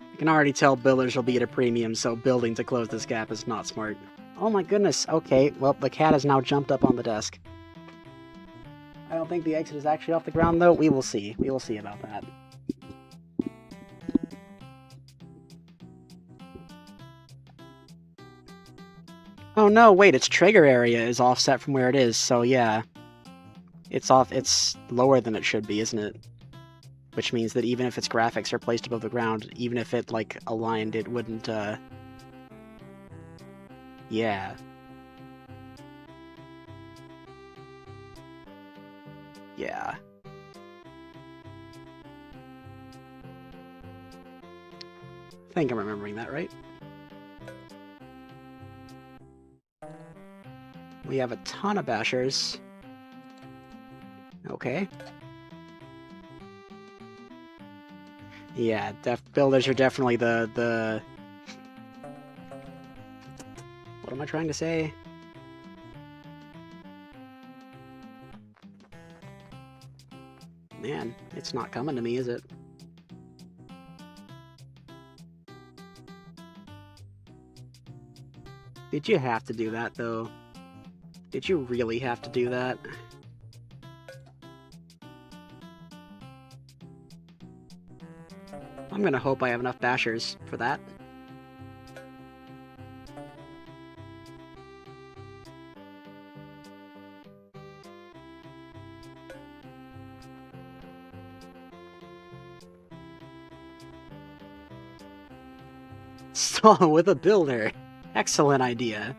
I can already tell builders will be at a premium, so building to close this gap is not smart. Oh my goodness, okay, well, the cat has now jumped up on the desk. I don't think the exit is actually off the ground, though. We will see. We will see about that. Oh no, wait, its trigger area is offset from where it is, so yeah. It's lower than it should be, isn't it? Which means that even if its graphics are placed above the ground, even if it, like, aligned, it wouldn't, yeah. Yeah. I think I'm remembering that right. We have a ton of bashers. Okay. Yeah, builders are definitely the... What am I trying to say? Man, it's not coming to me, is it? Did you have to do that, though? Did you really have to do that? I'm gonna hope I have enough bashers for that. Stall with a builder. Excellent idea.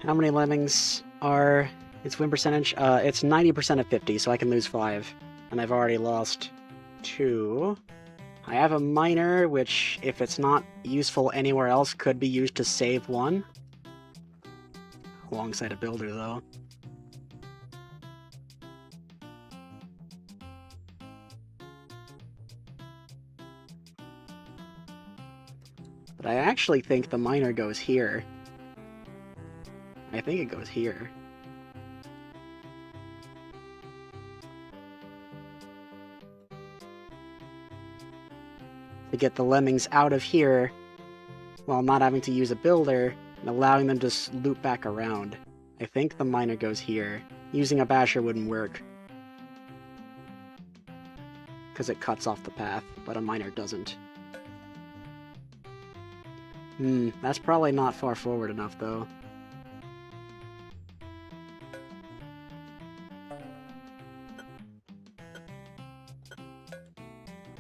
How many lemmings are its win percentage? It's 90% of 50, so I can lose 5. And I've already lost 2. I have a miner, which, if it's not useful anywhere else, could be used to save 1. Alongside a builder, though. But I actually think the miner goes here. I think it goes here. To get the lemmings out of here while not having to use a builder and allowing them to loop back around. I think the miner goes here. Using a basher wouldn't work, because it cuts off the path, but a miner doesn't. That's probably not far forward enough, though.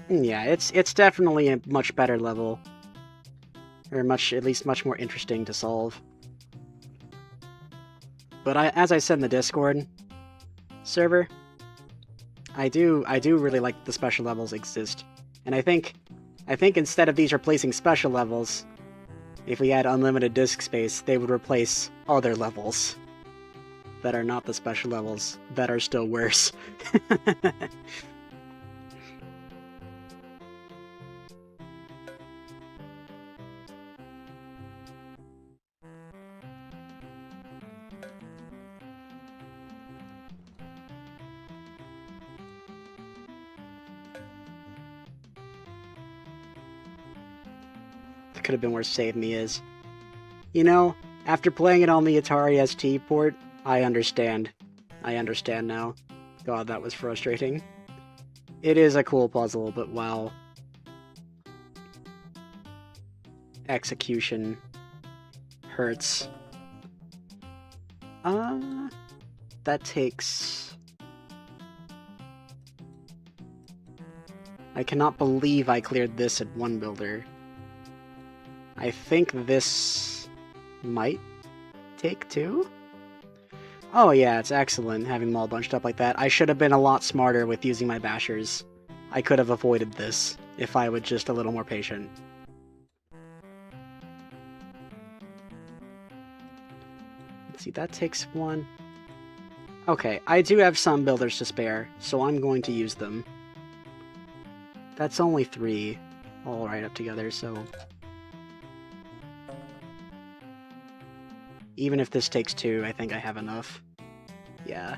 Yeah, it's definitely a much better level. Or at least much more interesting to solve. But as I said in the Discord server, I do really like the special levels exist. And I think instead of these replacing special levels, if we had unlimited disk space, they would replace other levels that are not the special levels, that are still worse. Could have been where Save Me is. You know, after playing it on the Atari ST port, I understand. I understand now. God, that was frustrating. It is a cool puzzle, but wow. Execution hurts. That takes... I cannot believe I cleared this at one builder. I think this might take 2? Oh yeah, it's excellent having them all bunched up like that. I should have been a lot smarter with using my bashers. I could have avoided this if I was just a little more patient. Let's see, that takes 1. Okay, I do have some builders to spare, so I'm going to use them. That's only 3, all right up together, so... Even if this takes 2, I think I have enough. Yeah.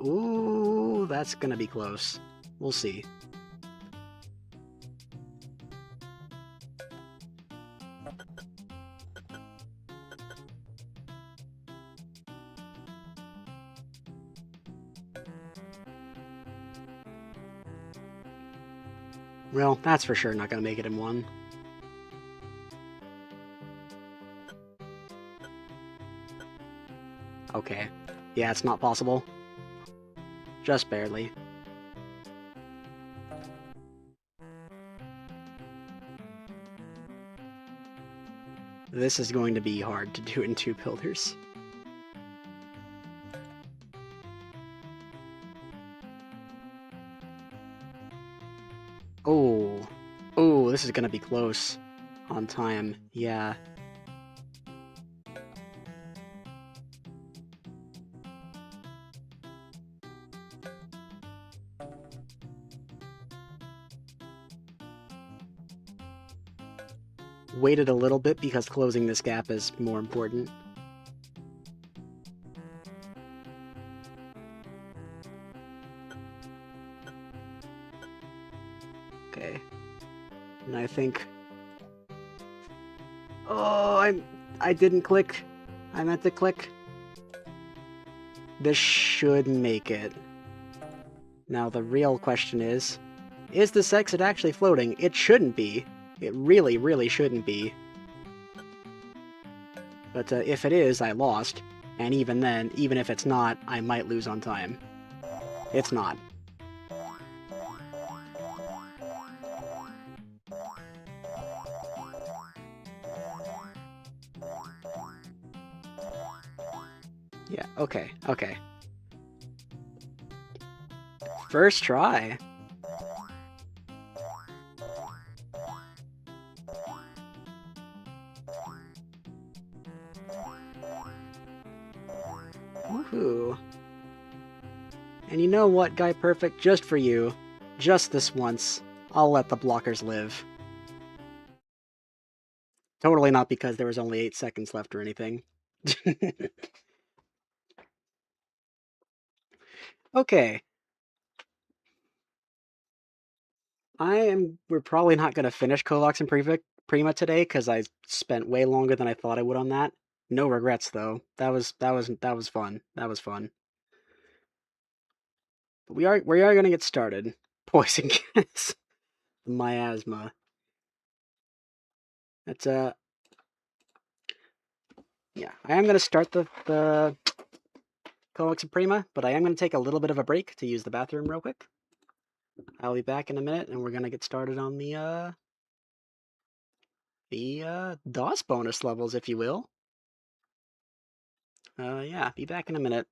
Ooh, that's gonna be close. We'll see. Well, that's for sure not gonna make it in 1. Okay. Yeah, it's not possible. Just barely. This is going to be hard to do in 2 builders. Oh. Oh, this is gonna be close. On time. Yeah. Waited a little bit because closing this gap is more important. Okay. And I think... Oh, I didn't click. I meant to click. This should make it. Now the real question is this exit actually floating? It shouldn't be. It really, really shouldn't be. But if it is, I lost. And even then, even if it's not, I might lose on time. It's not. Yeah, okay, okay. First try. Woohoo. And you know what, Guy Perfect? Just for you, just this once, I'll let the blockers live. Totally not because there was only 8 seconds left or anything. Okay. We're probably not going to finish Covox and Prima today because I spent way longer than I thought I would on that. No regrets though. That was fun. That was fun. But we are going to get started. Poison gas. Miasma. That's yeah. I am going to start the Covox and Prima, but I am going to take a little bit of a break to use the bathroom real quick. I'll be back in a minute, and we're going to get started on the DOS bonus levels, if you will. Yeah, be back in a minute.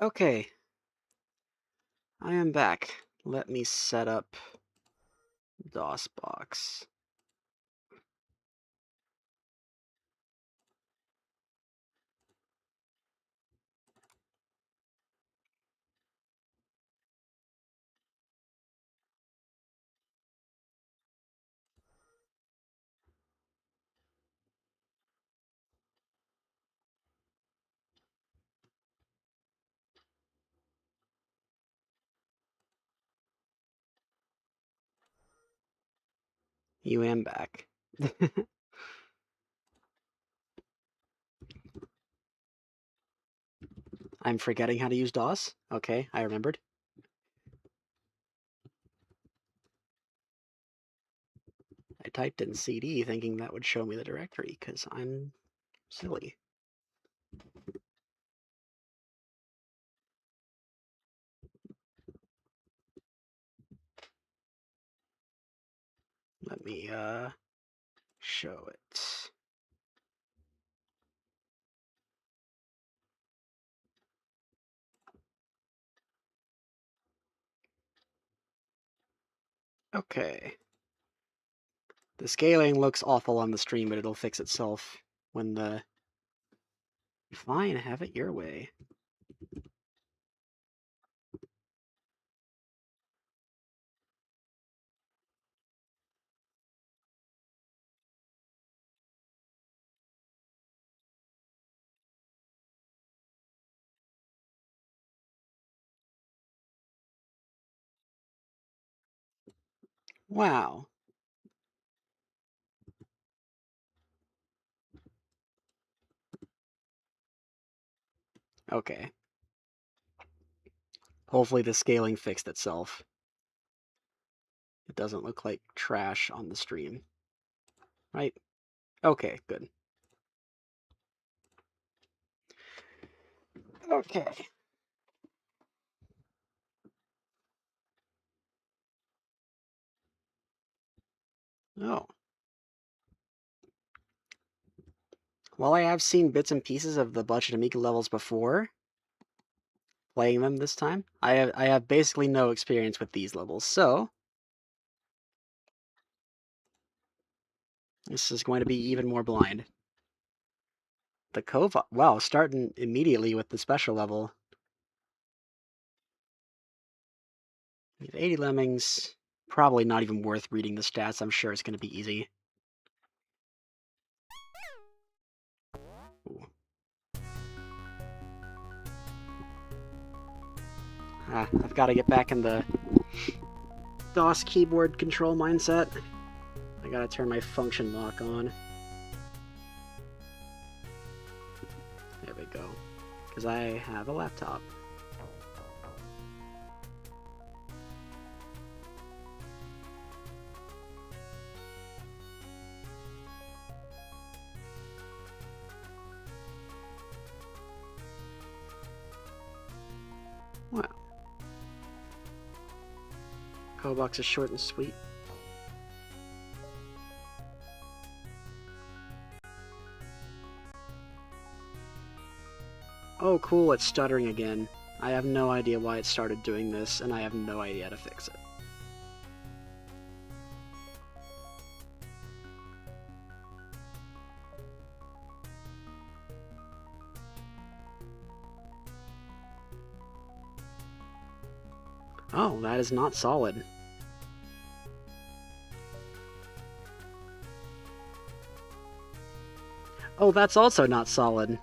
Okay, I am back. Let me set up DOSBox. You am back. I'm forgetting how to use DOS. Okay, I remembered. I typed in CD thinking that would show me the directory because I'm silly. Let me show it. Okay. The scaling looks awful on the stream, but it'll fix itself when the... Fine, have it your way. Wow. Okay. Hopefully the scaling fixed itself. It doesn't look like trash on the stream. Right? Okay, good. Okay. Oh. Well, I have seen bits and pieces of the budget Amiga levels before. Playing them this time. I have basically no experience with these levels, so this is going to be even more blind. The Covox. Wow, starting immediately with the special level. We have 80 lemmings. Probably not even worth reading the stats. I'm sure it's going to be easy. Ooh. I've got to get back in the DOS keyboard control mindset. I gotta turn my function lock on. There we go. Because I have a laptop. Wow. Covox is short and sweet. Oh cool, it's stuttering again. I have no idea why it started doing this, and I have no idea how to fix it. Oh, that is not solid. Oh, that's also not solid.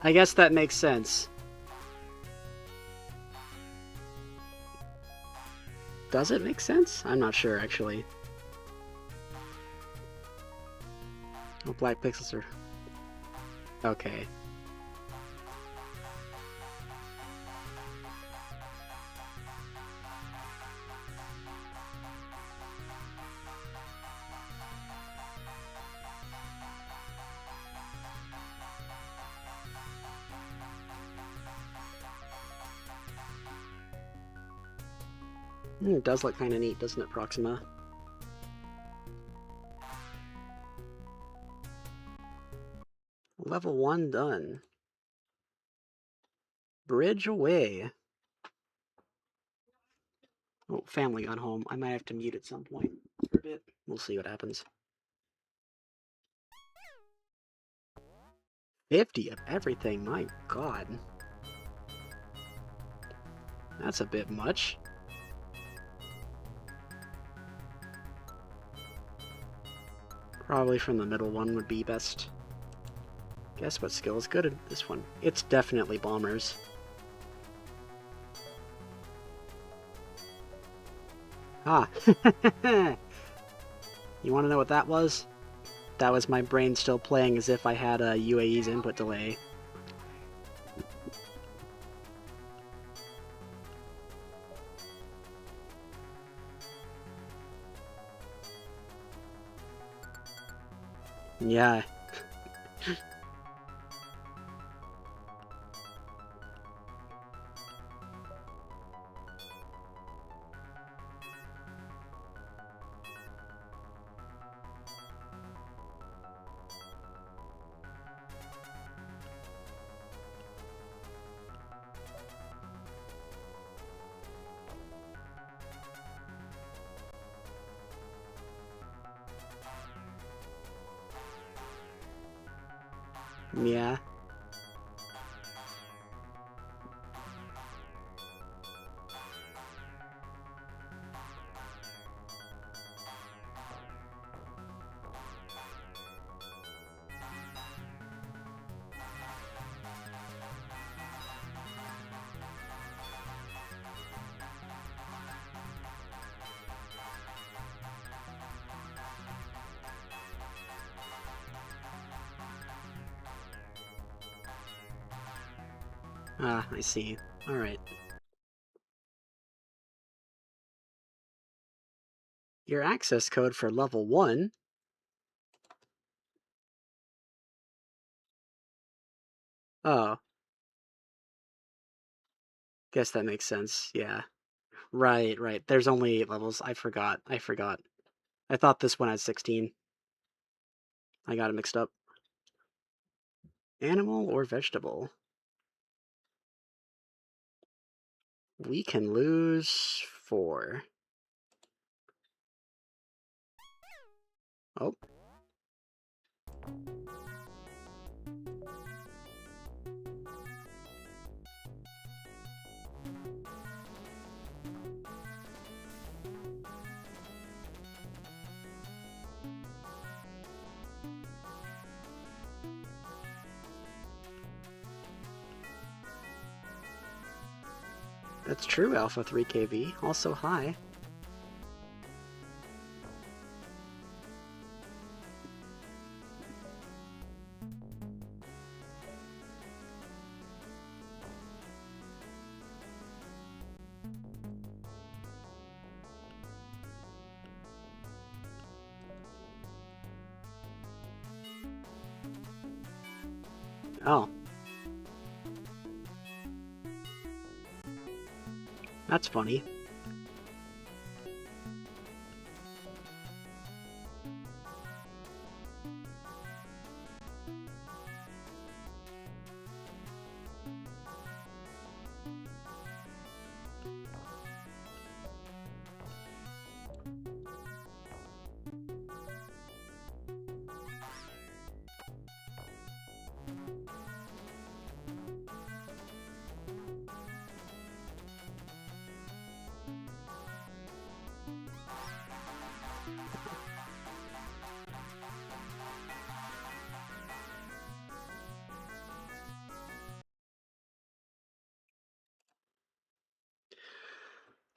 I guess that makes sense. Does it make sense? I'm not sure, actually. Oh, black pixels are... Okay. It does look kind of neat, doesn't it, Proxima? Level 1 done. Bridge away. Oh, family got home. I might have to mute at some point for a bit. We'll see what happens. 50 of everything, my god. That's a bit much. Probably from the middle one would be best. Guess what skill is good at this one? It's definitely bombers. Ah. You want to know what that was? That was my brain still playing as if I had a UAE's input delay. Yeah. Yeah. Ah, I see. Alright. Your access code for level 1? Oh. Guess that makes sense, yeah. Right, right. There's only 8 levels. I forgot. I thought this one had 16. I got it mixed up. Animal or vegetable? We can lose 4. Oh. That's true, Alpha 3KV. Also high. Oh. That's funny.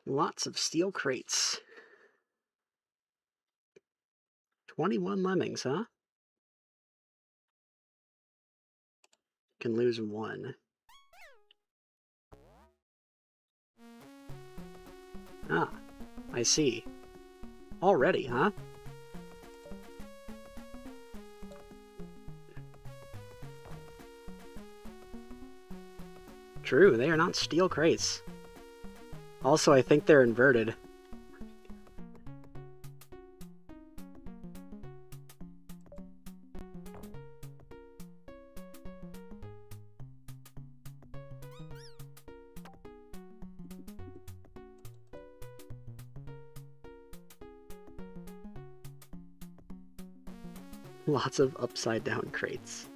Lots of steel crates. 21 lemmings, huh? Can lose 1. Ah, I see. Already, huh? True, they are not steel crates. Also, I think they're inverted. Lots of upside-down crates.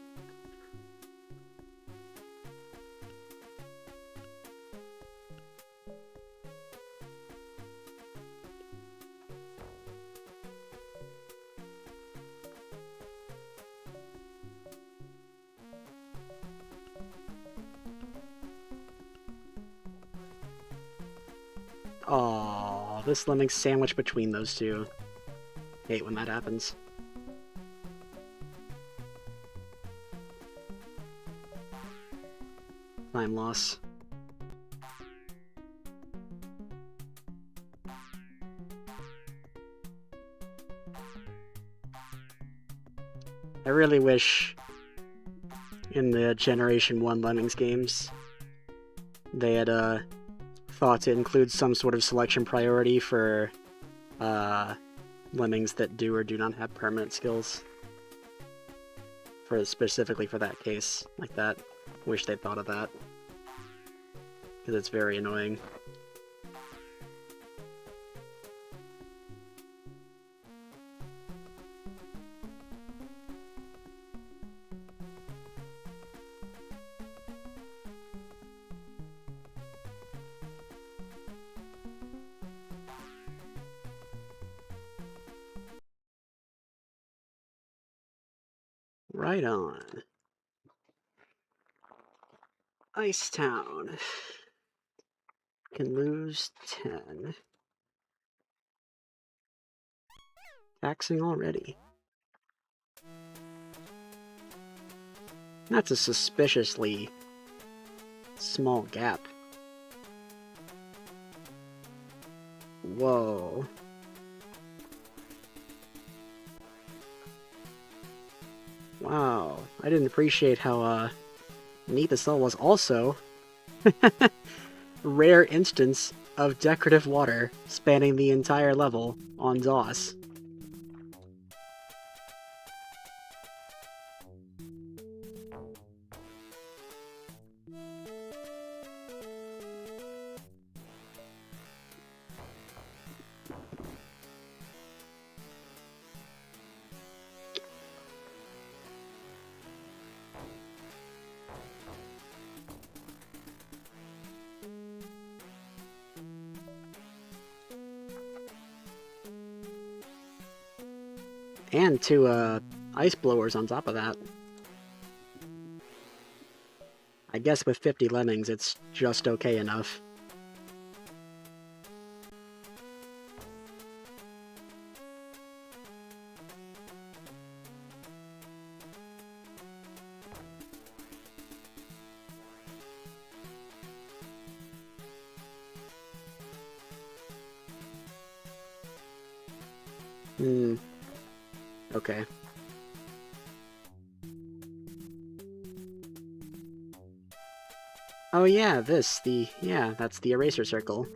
Aww, this lemming sandwiched between those two. Hate when that happens. Time loss. I really wish in the Generation 1 Lemmings games they had thought to include some sort of selection priority for lemmings that do or do not have permanent skills. Specifically for that case, like that. Wish they'd thought of that. Because it's very annoying. Right on. Ice Town. Can lose 10. Taxing already. That's a suspiciously Small gap. Whoa. Wow. I didn't appreciate how, neat this level was. Also, rare instance of decorative water spanning the entire level on DOS. And two, ice blowers on top of that. I guess with 50 lemmings, it's just okay enough. Okay. Oh yeah, that's the eraser circle.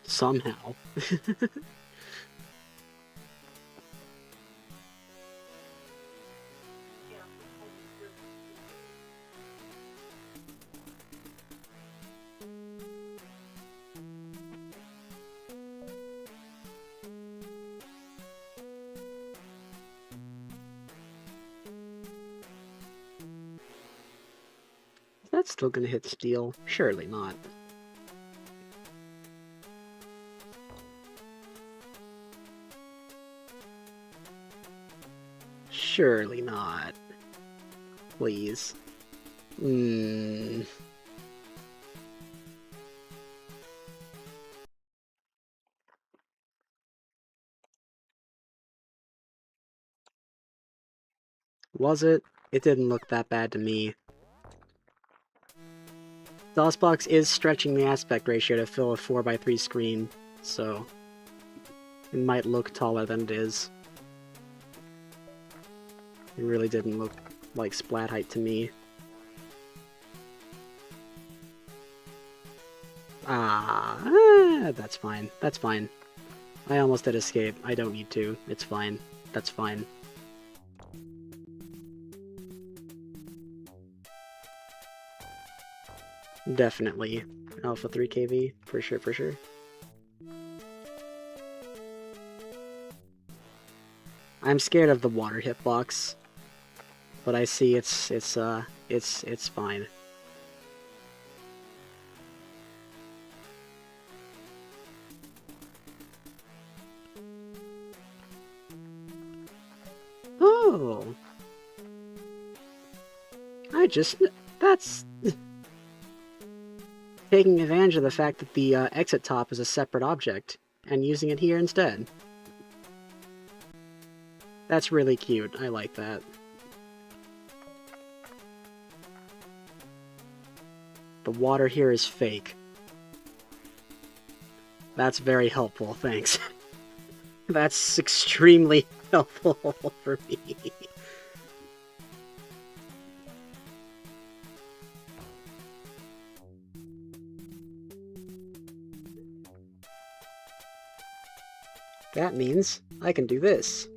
Somehow. That's still gonna hit steel. Surely not. Surely not. Please. Was it? It didn't look that bad to me. DOSBox is stretching the aspect ratio to fill a 4x3 screen, so it might look taller than it is. It really didn't look like splat height to me. That's fine. That's fine. I almost did escape. I don't need to. It's fine. That's fine. Definitely. Alpha 3 kV. For sure, for sure. I'm scared of the water hitbox, but I see it's fine. Oh! That's... taking advantage of the fact that the exit top is a separate object, and using it here instead. That's really cute. I like that. The water here is fake. That's very helpful, thanks. That's extremely helpful for me. That means I can do this.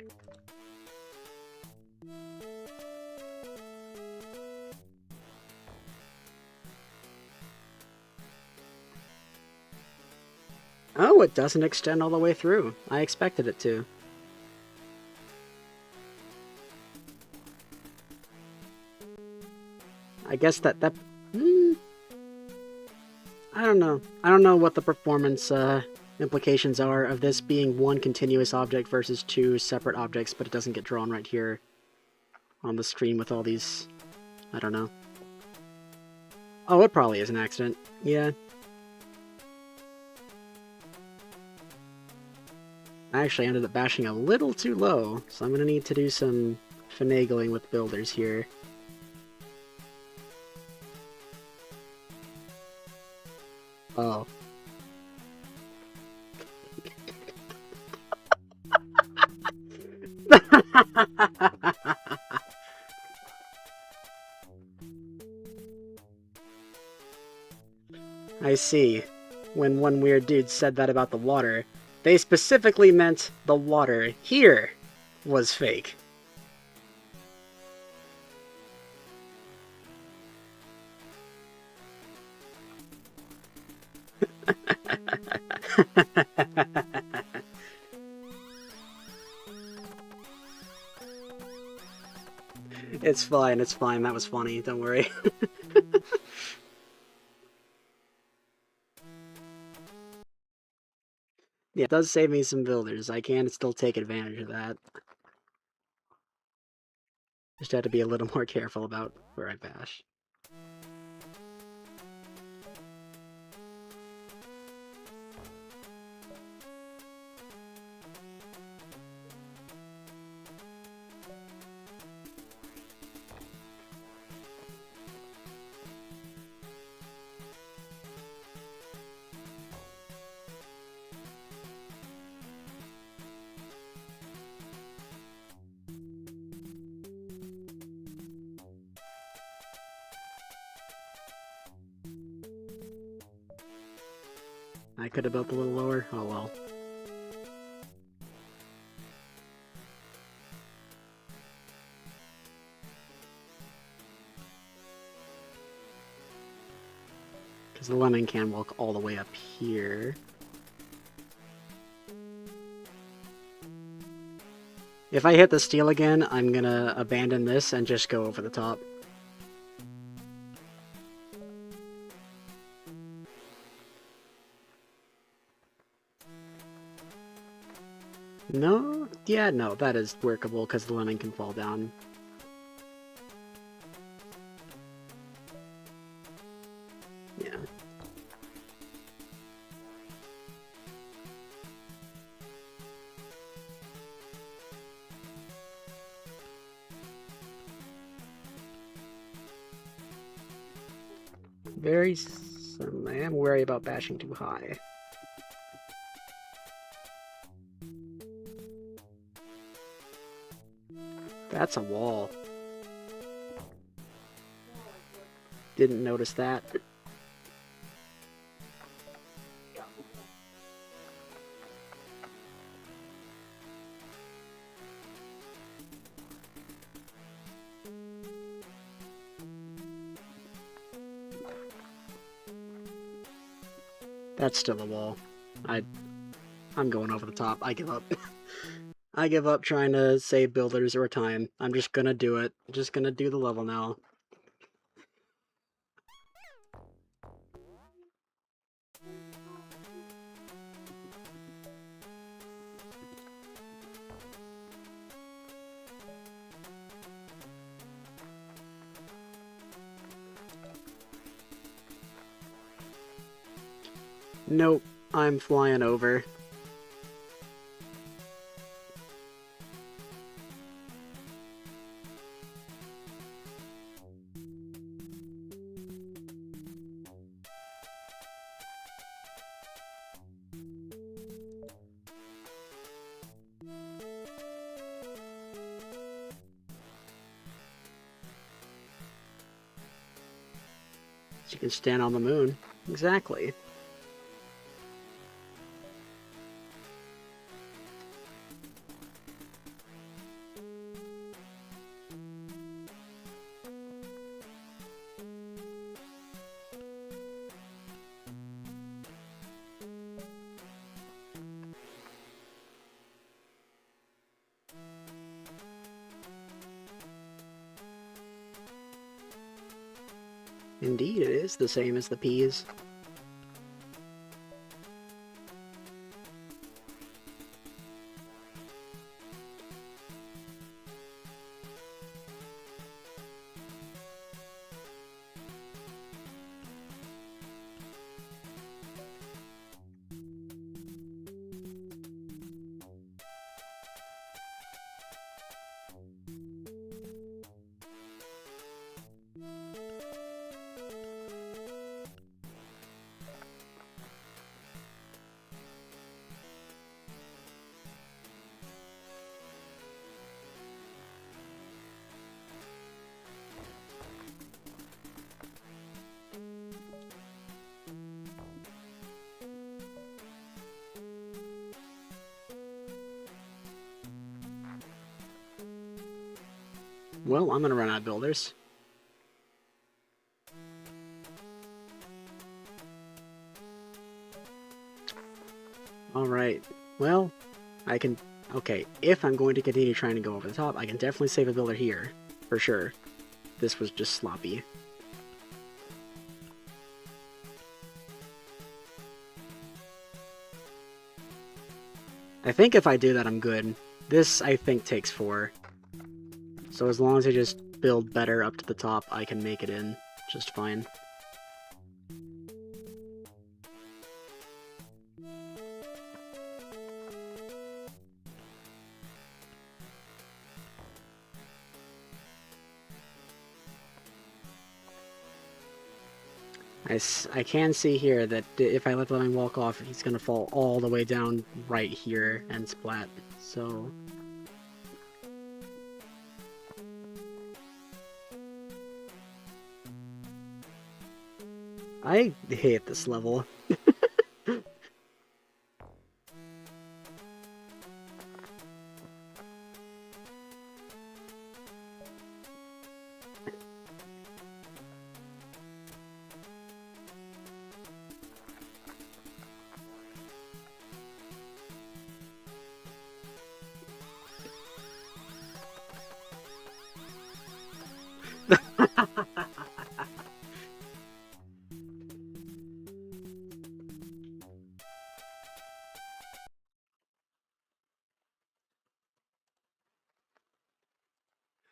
Oh, it doesn't extend all the way through. I expected it to. I guess that... I don't know. I don't know what the performance implications are of this being one continuous object versus two separate objects, but it doesn't get drawn right here on the screen with all these... I don't know. Oh, it probably is an accident. Yeah. I actually ended up bashing a little too low, so I'm gonna need to do some finagling with builders here. Oh. I see. When one weird dude said that about the water, they specifically meant the water here was fake. It's fine, it's fine. That was funny. Don't worry. Yeah, it does save me some builders. I can still take advantage of that. Just have to be a little more careful about where I bash. I could have built a little lower. Oh well. Because the lemon can walk all the way up here. If I hit the steel again, I'm gonna abandon this and just go over the top. No? Yeah, no, that is workable because the lemon can fall down. Yeah. I am wary about bashing too high. That's a wall. Didn't notice that. That's still a wall. I'm going over the top. I give up. I give up trying to save builders or time. I'm just gonna do it. I'm just gonna do the level now. Nope, I'm flying over. You can stand on the moon. Exactly. Indeed, it is the same as the peas. Well, I'm gonna run out of builders. Alright, well, I can... Okay, if I'm going to continue trying to go over the top, I can definitely save a builder here, for sure. This was just sloppy. I think if I do that, I'm good. This, I think, takes 4. So as long as I just build better up to the top, I can make it in just fine. I can see here that if I let the lemming walk off, he's going to fall all the way down right here and splat, so... I hate this level.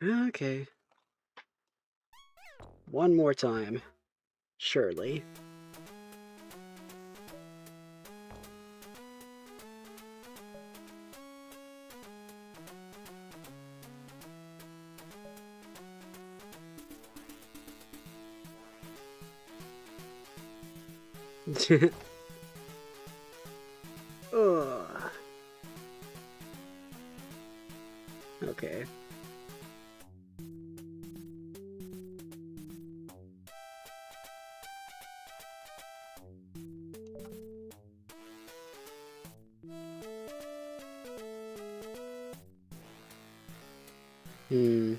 Okay. One more time. Surely. Ugh. Okay. Hmm.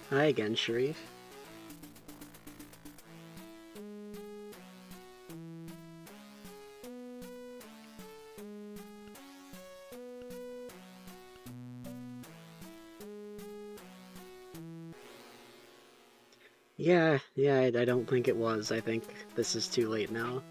Hi again, Sharif. Yeah, I don't think it was. I think this is too late now.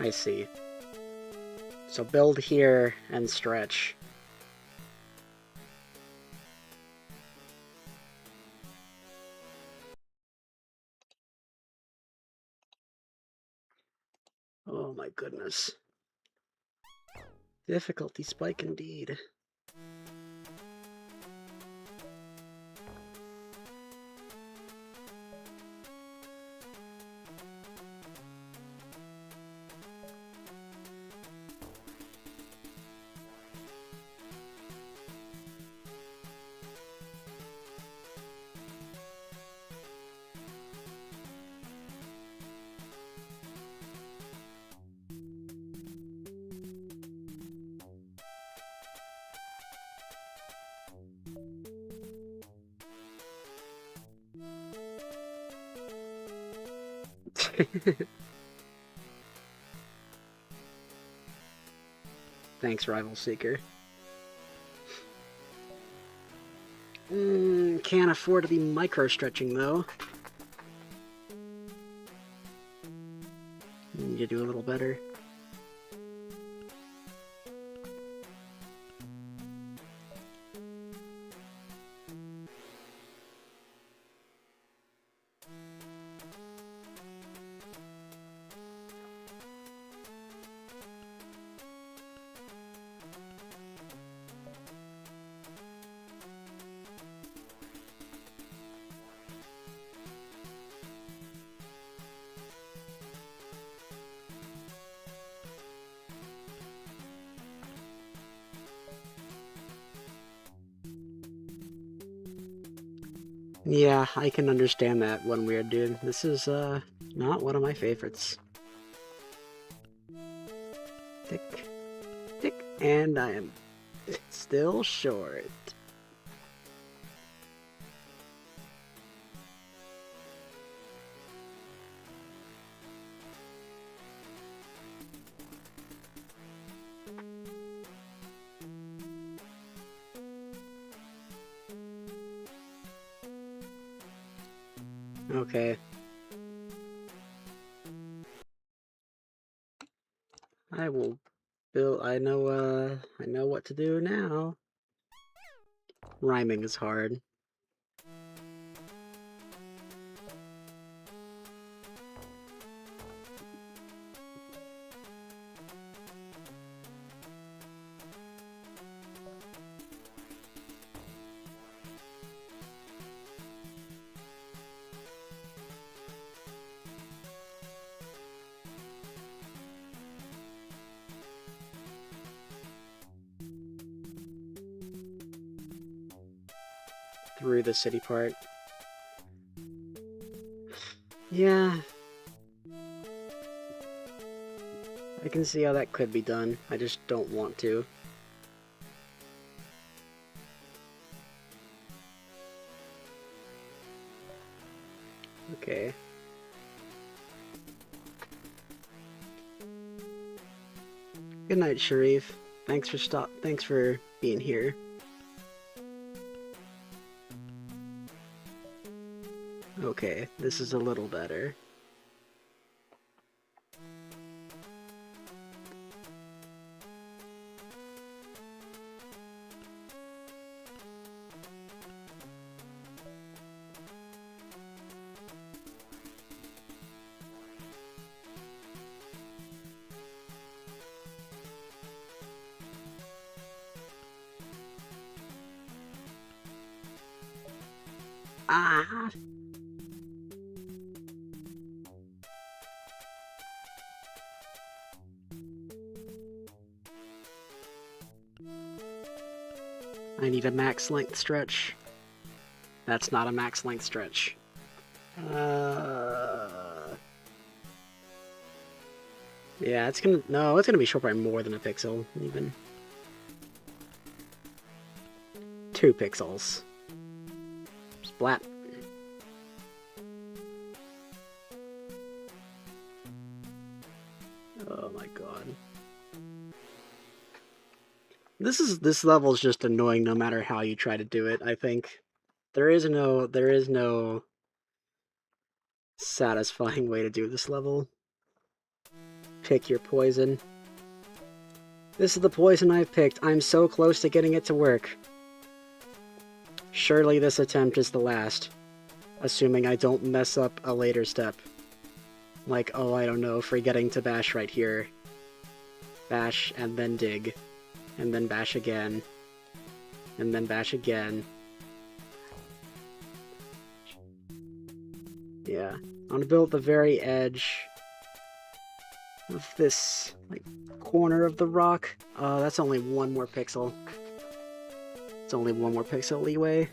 I see. So build here and stretch. Oh my goodness. Difficulty spike indeed. Thanks, Rival Seeker. Can't afford to be micro-stretching, though. Need to do a little better. Yeah, I can understand that one weird dude. This is, not one of my favorites. Tick, tick, and I am still short. Okay. I will build. I know what to do now. Rhyming is hard. Through the city part. Yeah. I can see how that could be done. I just don't want to. Okay. Good night, Sharif. Thanks for being here. Okay, this is a little better. Ah! I need a max length stretch. That's not a max length stretch. Yeah, it's gonna be short by more than a pixel, even. 2 pixels. Splat. Oh my god. This level is just annoying no matter how you try to do it, I think. There is no satisfying way to do this level. Pick your poison. This is the poison I've picked. I'm so close to getting it to work. Surely this attempt is the last. Assuming I don't mess up a later step. Like, oh, I don't know, forgetting to bash right here. Bash, and then dig. And then bash again. And then bash again. Yeah. I'm gonna build the very edge of this, like, corner of the rock. That's only one more pixel. It's only one more pixel leeway.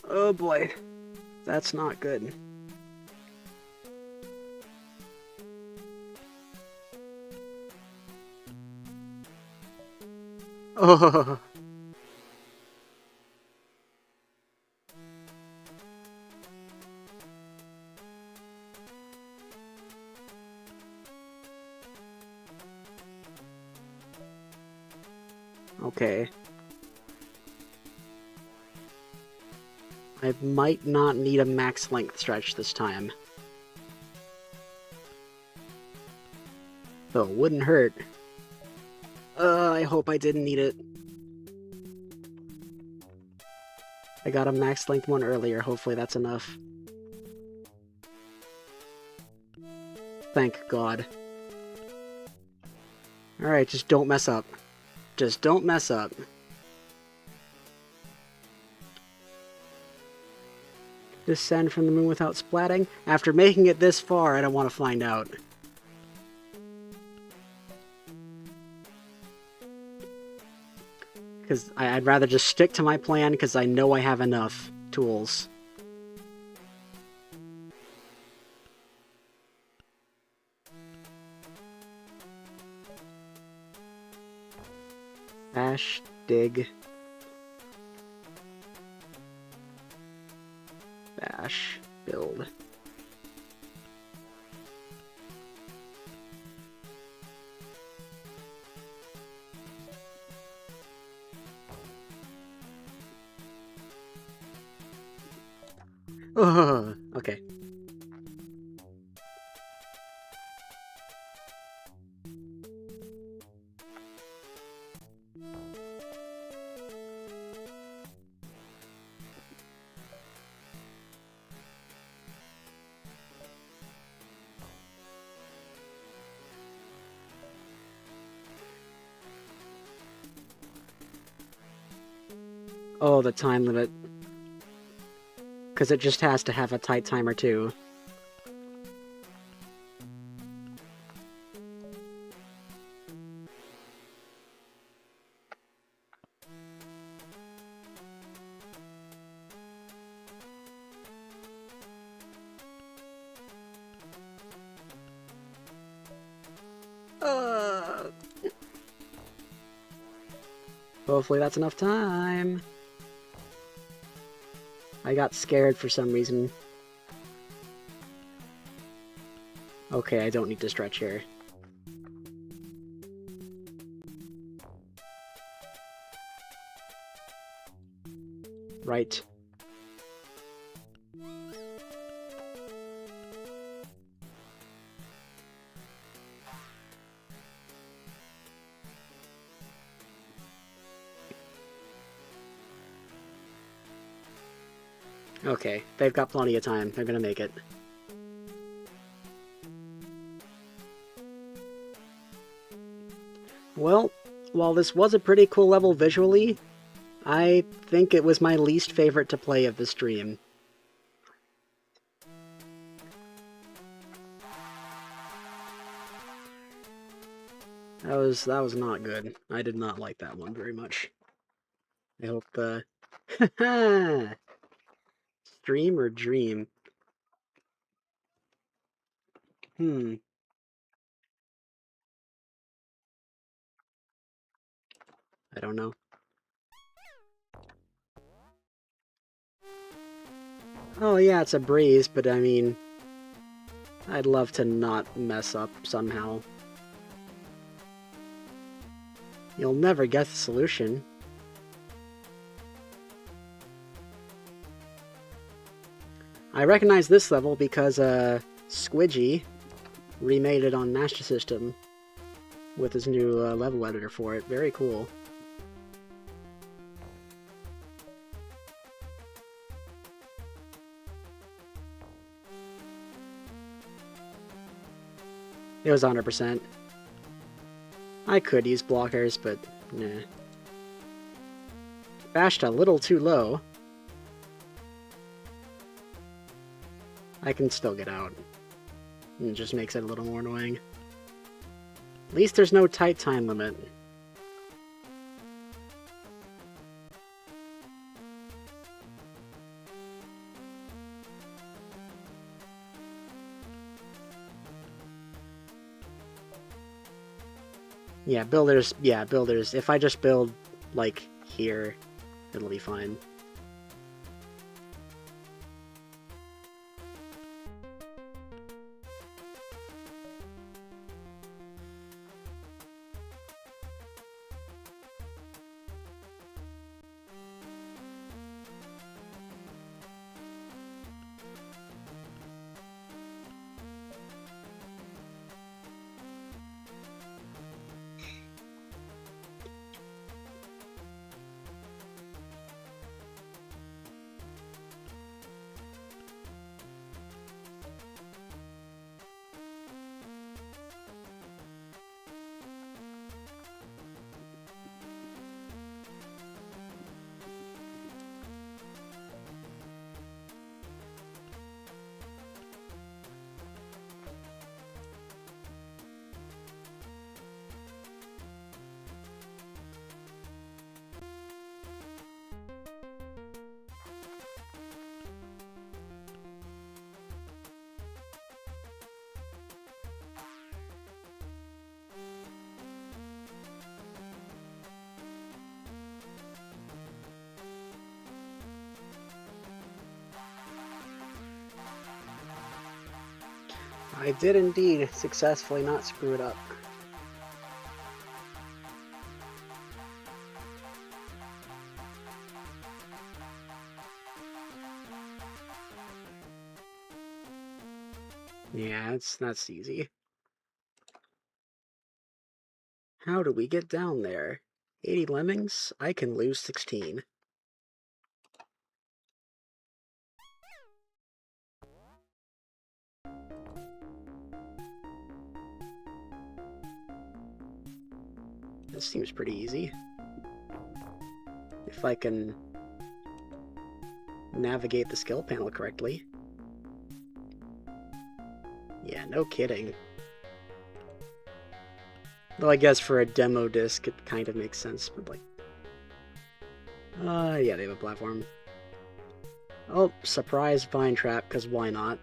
Oh boy. That's not good. Oh. Okay. I might not need a max length stretch this time. Though it wouldn't hurt. I hope I didn't need it. I got a max length one earlier, hopefully that's enough. Thank God. Alright, just don't mess up. Just don't mess up. Descend from the moon without splatting? After making it this far, I don't want to find out. Because I'd rather just stick to my plan, because I know I have enough tools. Bash, dig. Bash, build. Okay. Oh, the time limit. Because it just has to have a tight timer too. Hopefully that's enough time. I got scared for some reason. Okay, I don't need to stretch here. Right. Okay, they've got plenty of time. They're gonna make it. Well, while this was a pretty cool level visually, I think it was my least favorite to play of the stream. That was not good. I did not like that one very much. I hope stream or dream? I don't know. Oh yeah, it's a breeze, but I mean, I'd love to not mess up somehow. You'll never get the solution. I recognize this level because Squidgy remade it on Master System with his new level editor for it. Very cool. It was 100%. I could use blockers, but nah. Bashed a little too low. I can still get out. It just makes it a little more annoying. At least there's no tight time limit. Yeah, builders, if I just build, like, here, it'll be fine. I did indeed successfully not screw it up. Yeah, that's easy. How do we get down there? 80 lemmings? I can lose 16. This seems pretty easy. If I can navigate the skill panel correctly. Yeah, no kidding. Though I guess for a demo disc, it kind of makes sense, but like... yeah, they have a platform. Oh, surprise vine trap, because why not?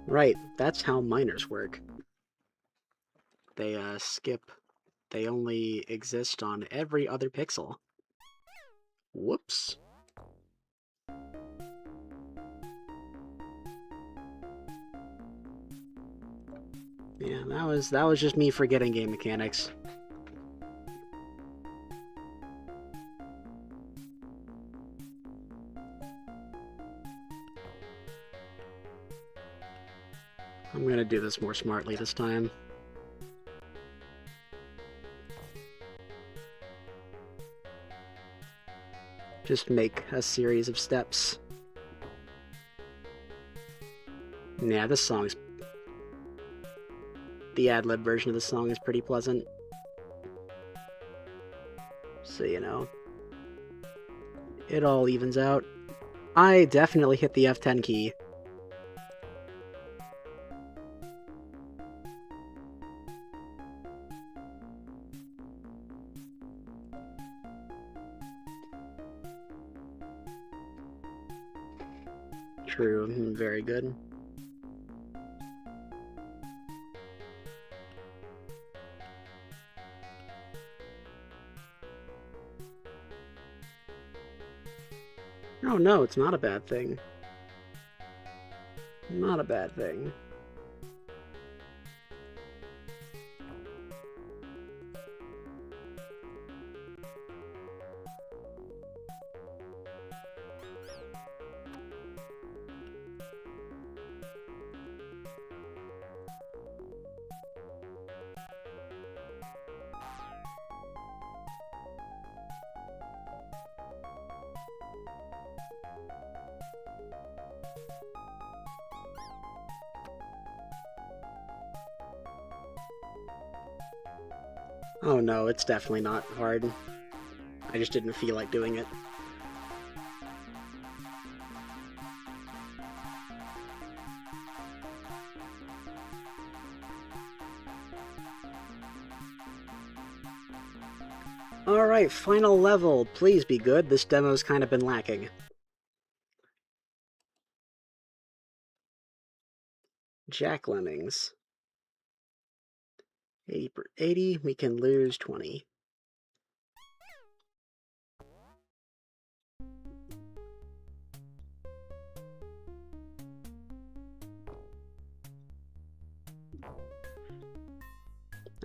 Right, that's how miners work. They, skip. They only exist on every other pixel. Whoops. Yeah, that was just me forgetting game mechanics. I'm gonna do this more smartly this time. Just make a series of steps. Yeah, this song's... The ad-lib version of the song is pretty pleasant. So, you know, it all evens out. I definitely hit the F10 key. True, very good. Oh no, it's not a bad thing. Not a bad thing. Oh no, it's definitely not hard. I just didn't feel like doing it. Alright, final level. Please be good. This demo's kind of been lacking. Jack Lemmings. 80 per 80, we can lose 20.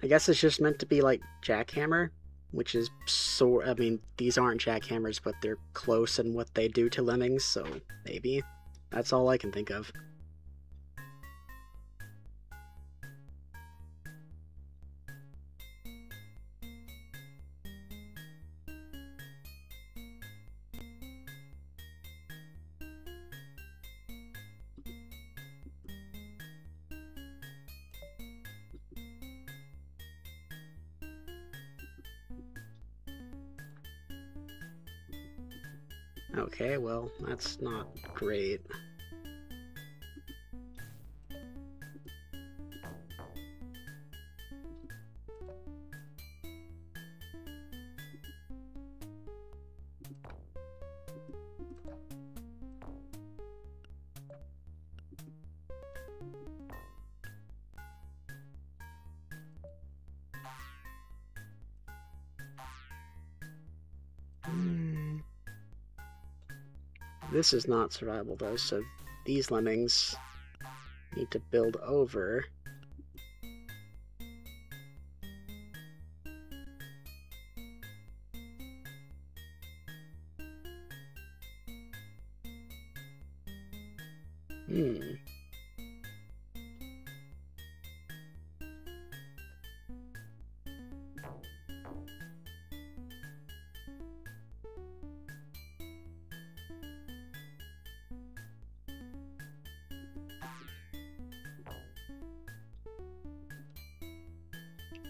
I guess it's just meant to be like Jackhammer, which is I mean, these aren't jackhammers, but they're close in what they do to lemmings, so maybe. That's all I can think of. Okay, well, that's not great. This is not survival though, so these lemmings need to build over.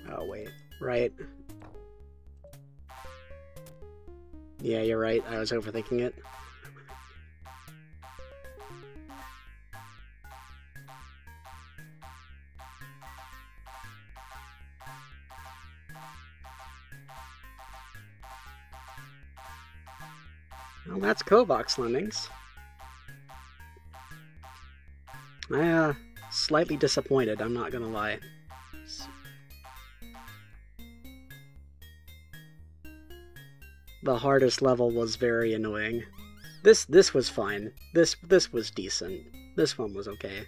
Oh, wait. Right. Yeah, you're right. I was overthinking it. Well, that's Covox Lemmings. Slightly disappointed, I'm not gonna lie. The hardest level was very annoying. This was fine. This was decent. This one was okay.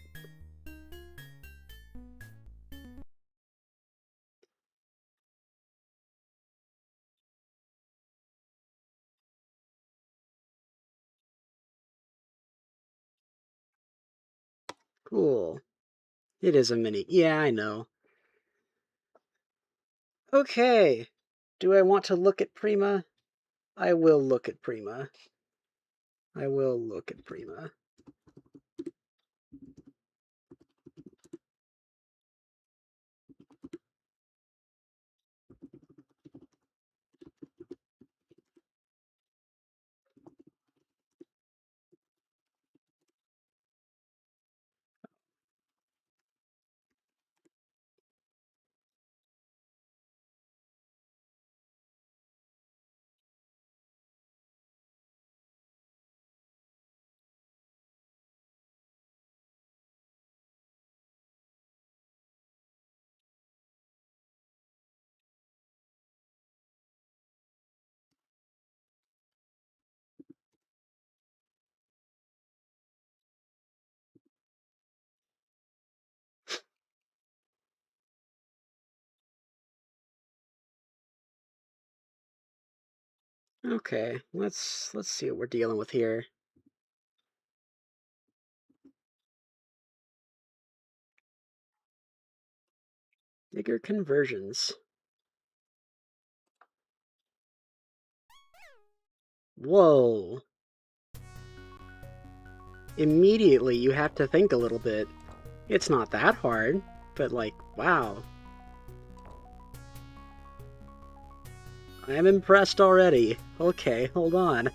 Cool. It is a mini. Yeah, I know. Okay. Do I want to look at Prima? I will look at Prima. I will look at Prima. Okay, let's see what we're dealing with here. Digger conversions. Whoa. Immediately you have to think a little bit. It's not that hard, but like, wow. I'm impressed already. Okay, hold on.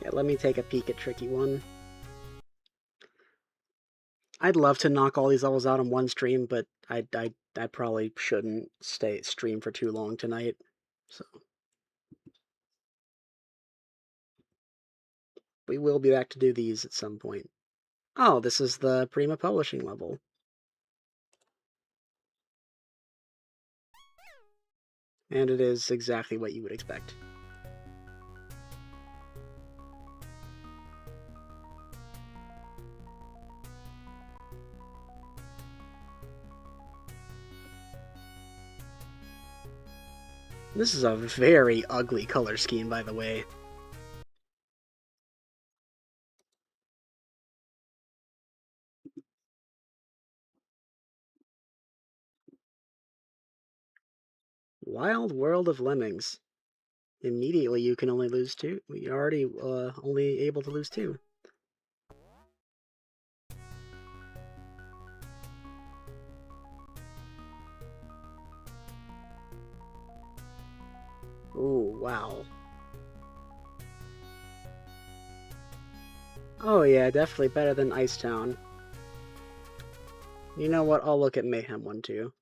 Yeah, let me take a peek at Tricky One. I'd love to knock all these levels out in one stream, but I probably shouldn't stream for too long tonight. So we will be back to do these at some point. Oh, this is the Prima publishing level. And it is exactly what you would expect. This is a very ugly color scheme, by the way. Wild World of Lemmings. Immediately you can only lose two. You're already only able to lose two. Ooh, wow. Oh yeah, definitely better than Icetown. You know what? I'll look at Mayhem one too.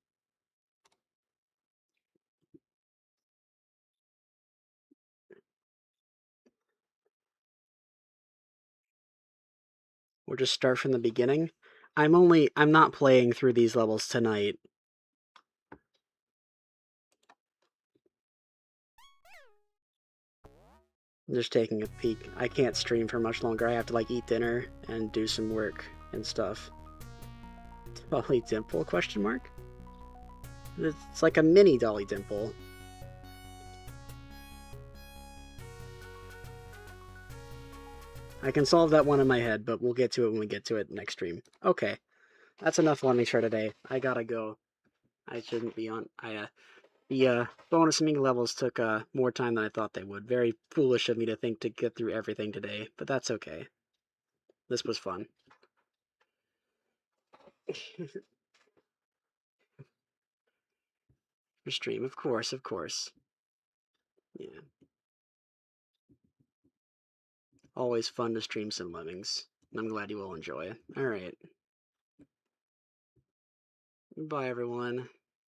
Or just start from the beginning. I'm not playing through these levels tonight. I'm just taking a peek. I can't stream for much longer. I have to like eat dinner and do some work and stuff. Dolly Dimple? Question mark? It's like a mini Dolly Dimple. I can solve that one in my head, but we'll get to it when we get to it next stream. Okay, that's enough Lemmings for today. I gotta go. I shouldn't be on. The bonus Amiga levels took more time than I thought they would. Very foolish of me to think to get through everything today, but that's okay. This was fun. For stream, of course, of course. Yeah. Always fun to stream some Lemmings. I'm glad you all enjoy. Alright. Bye, everyone.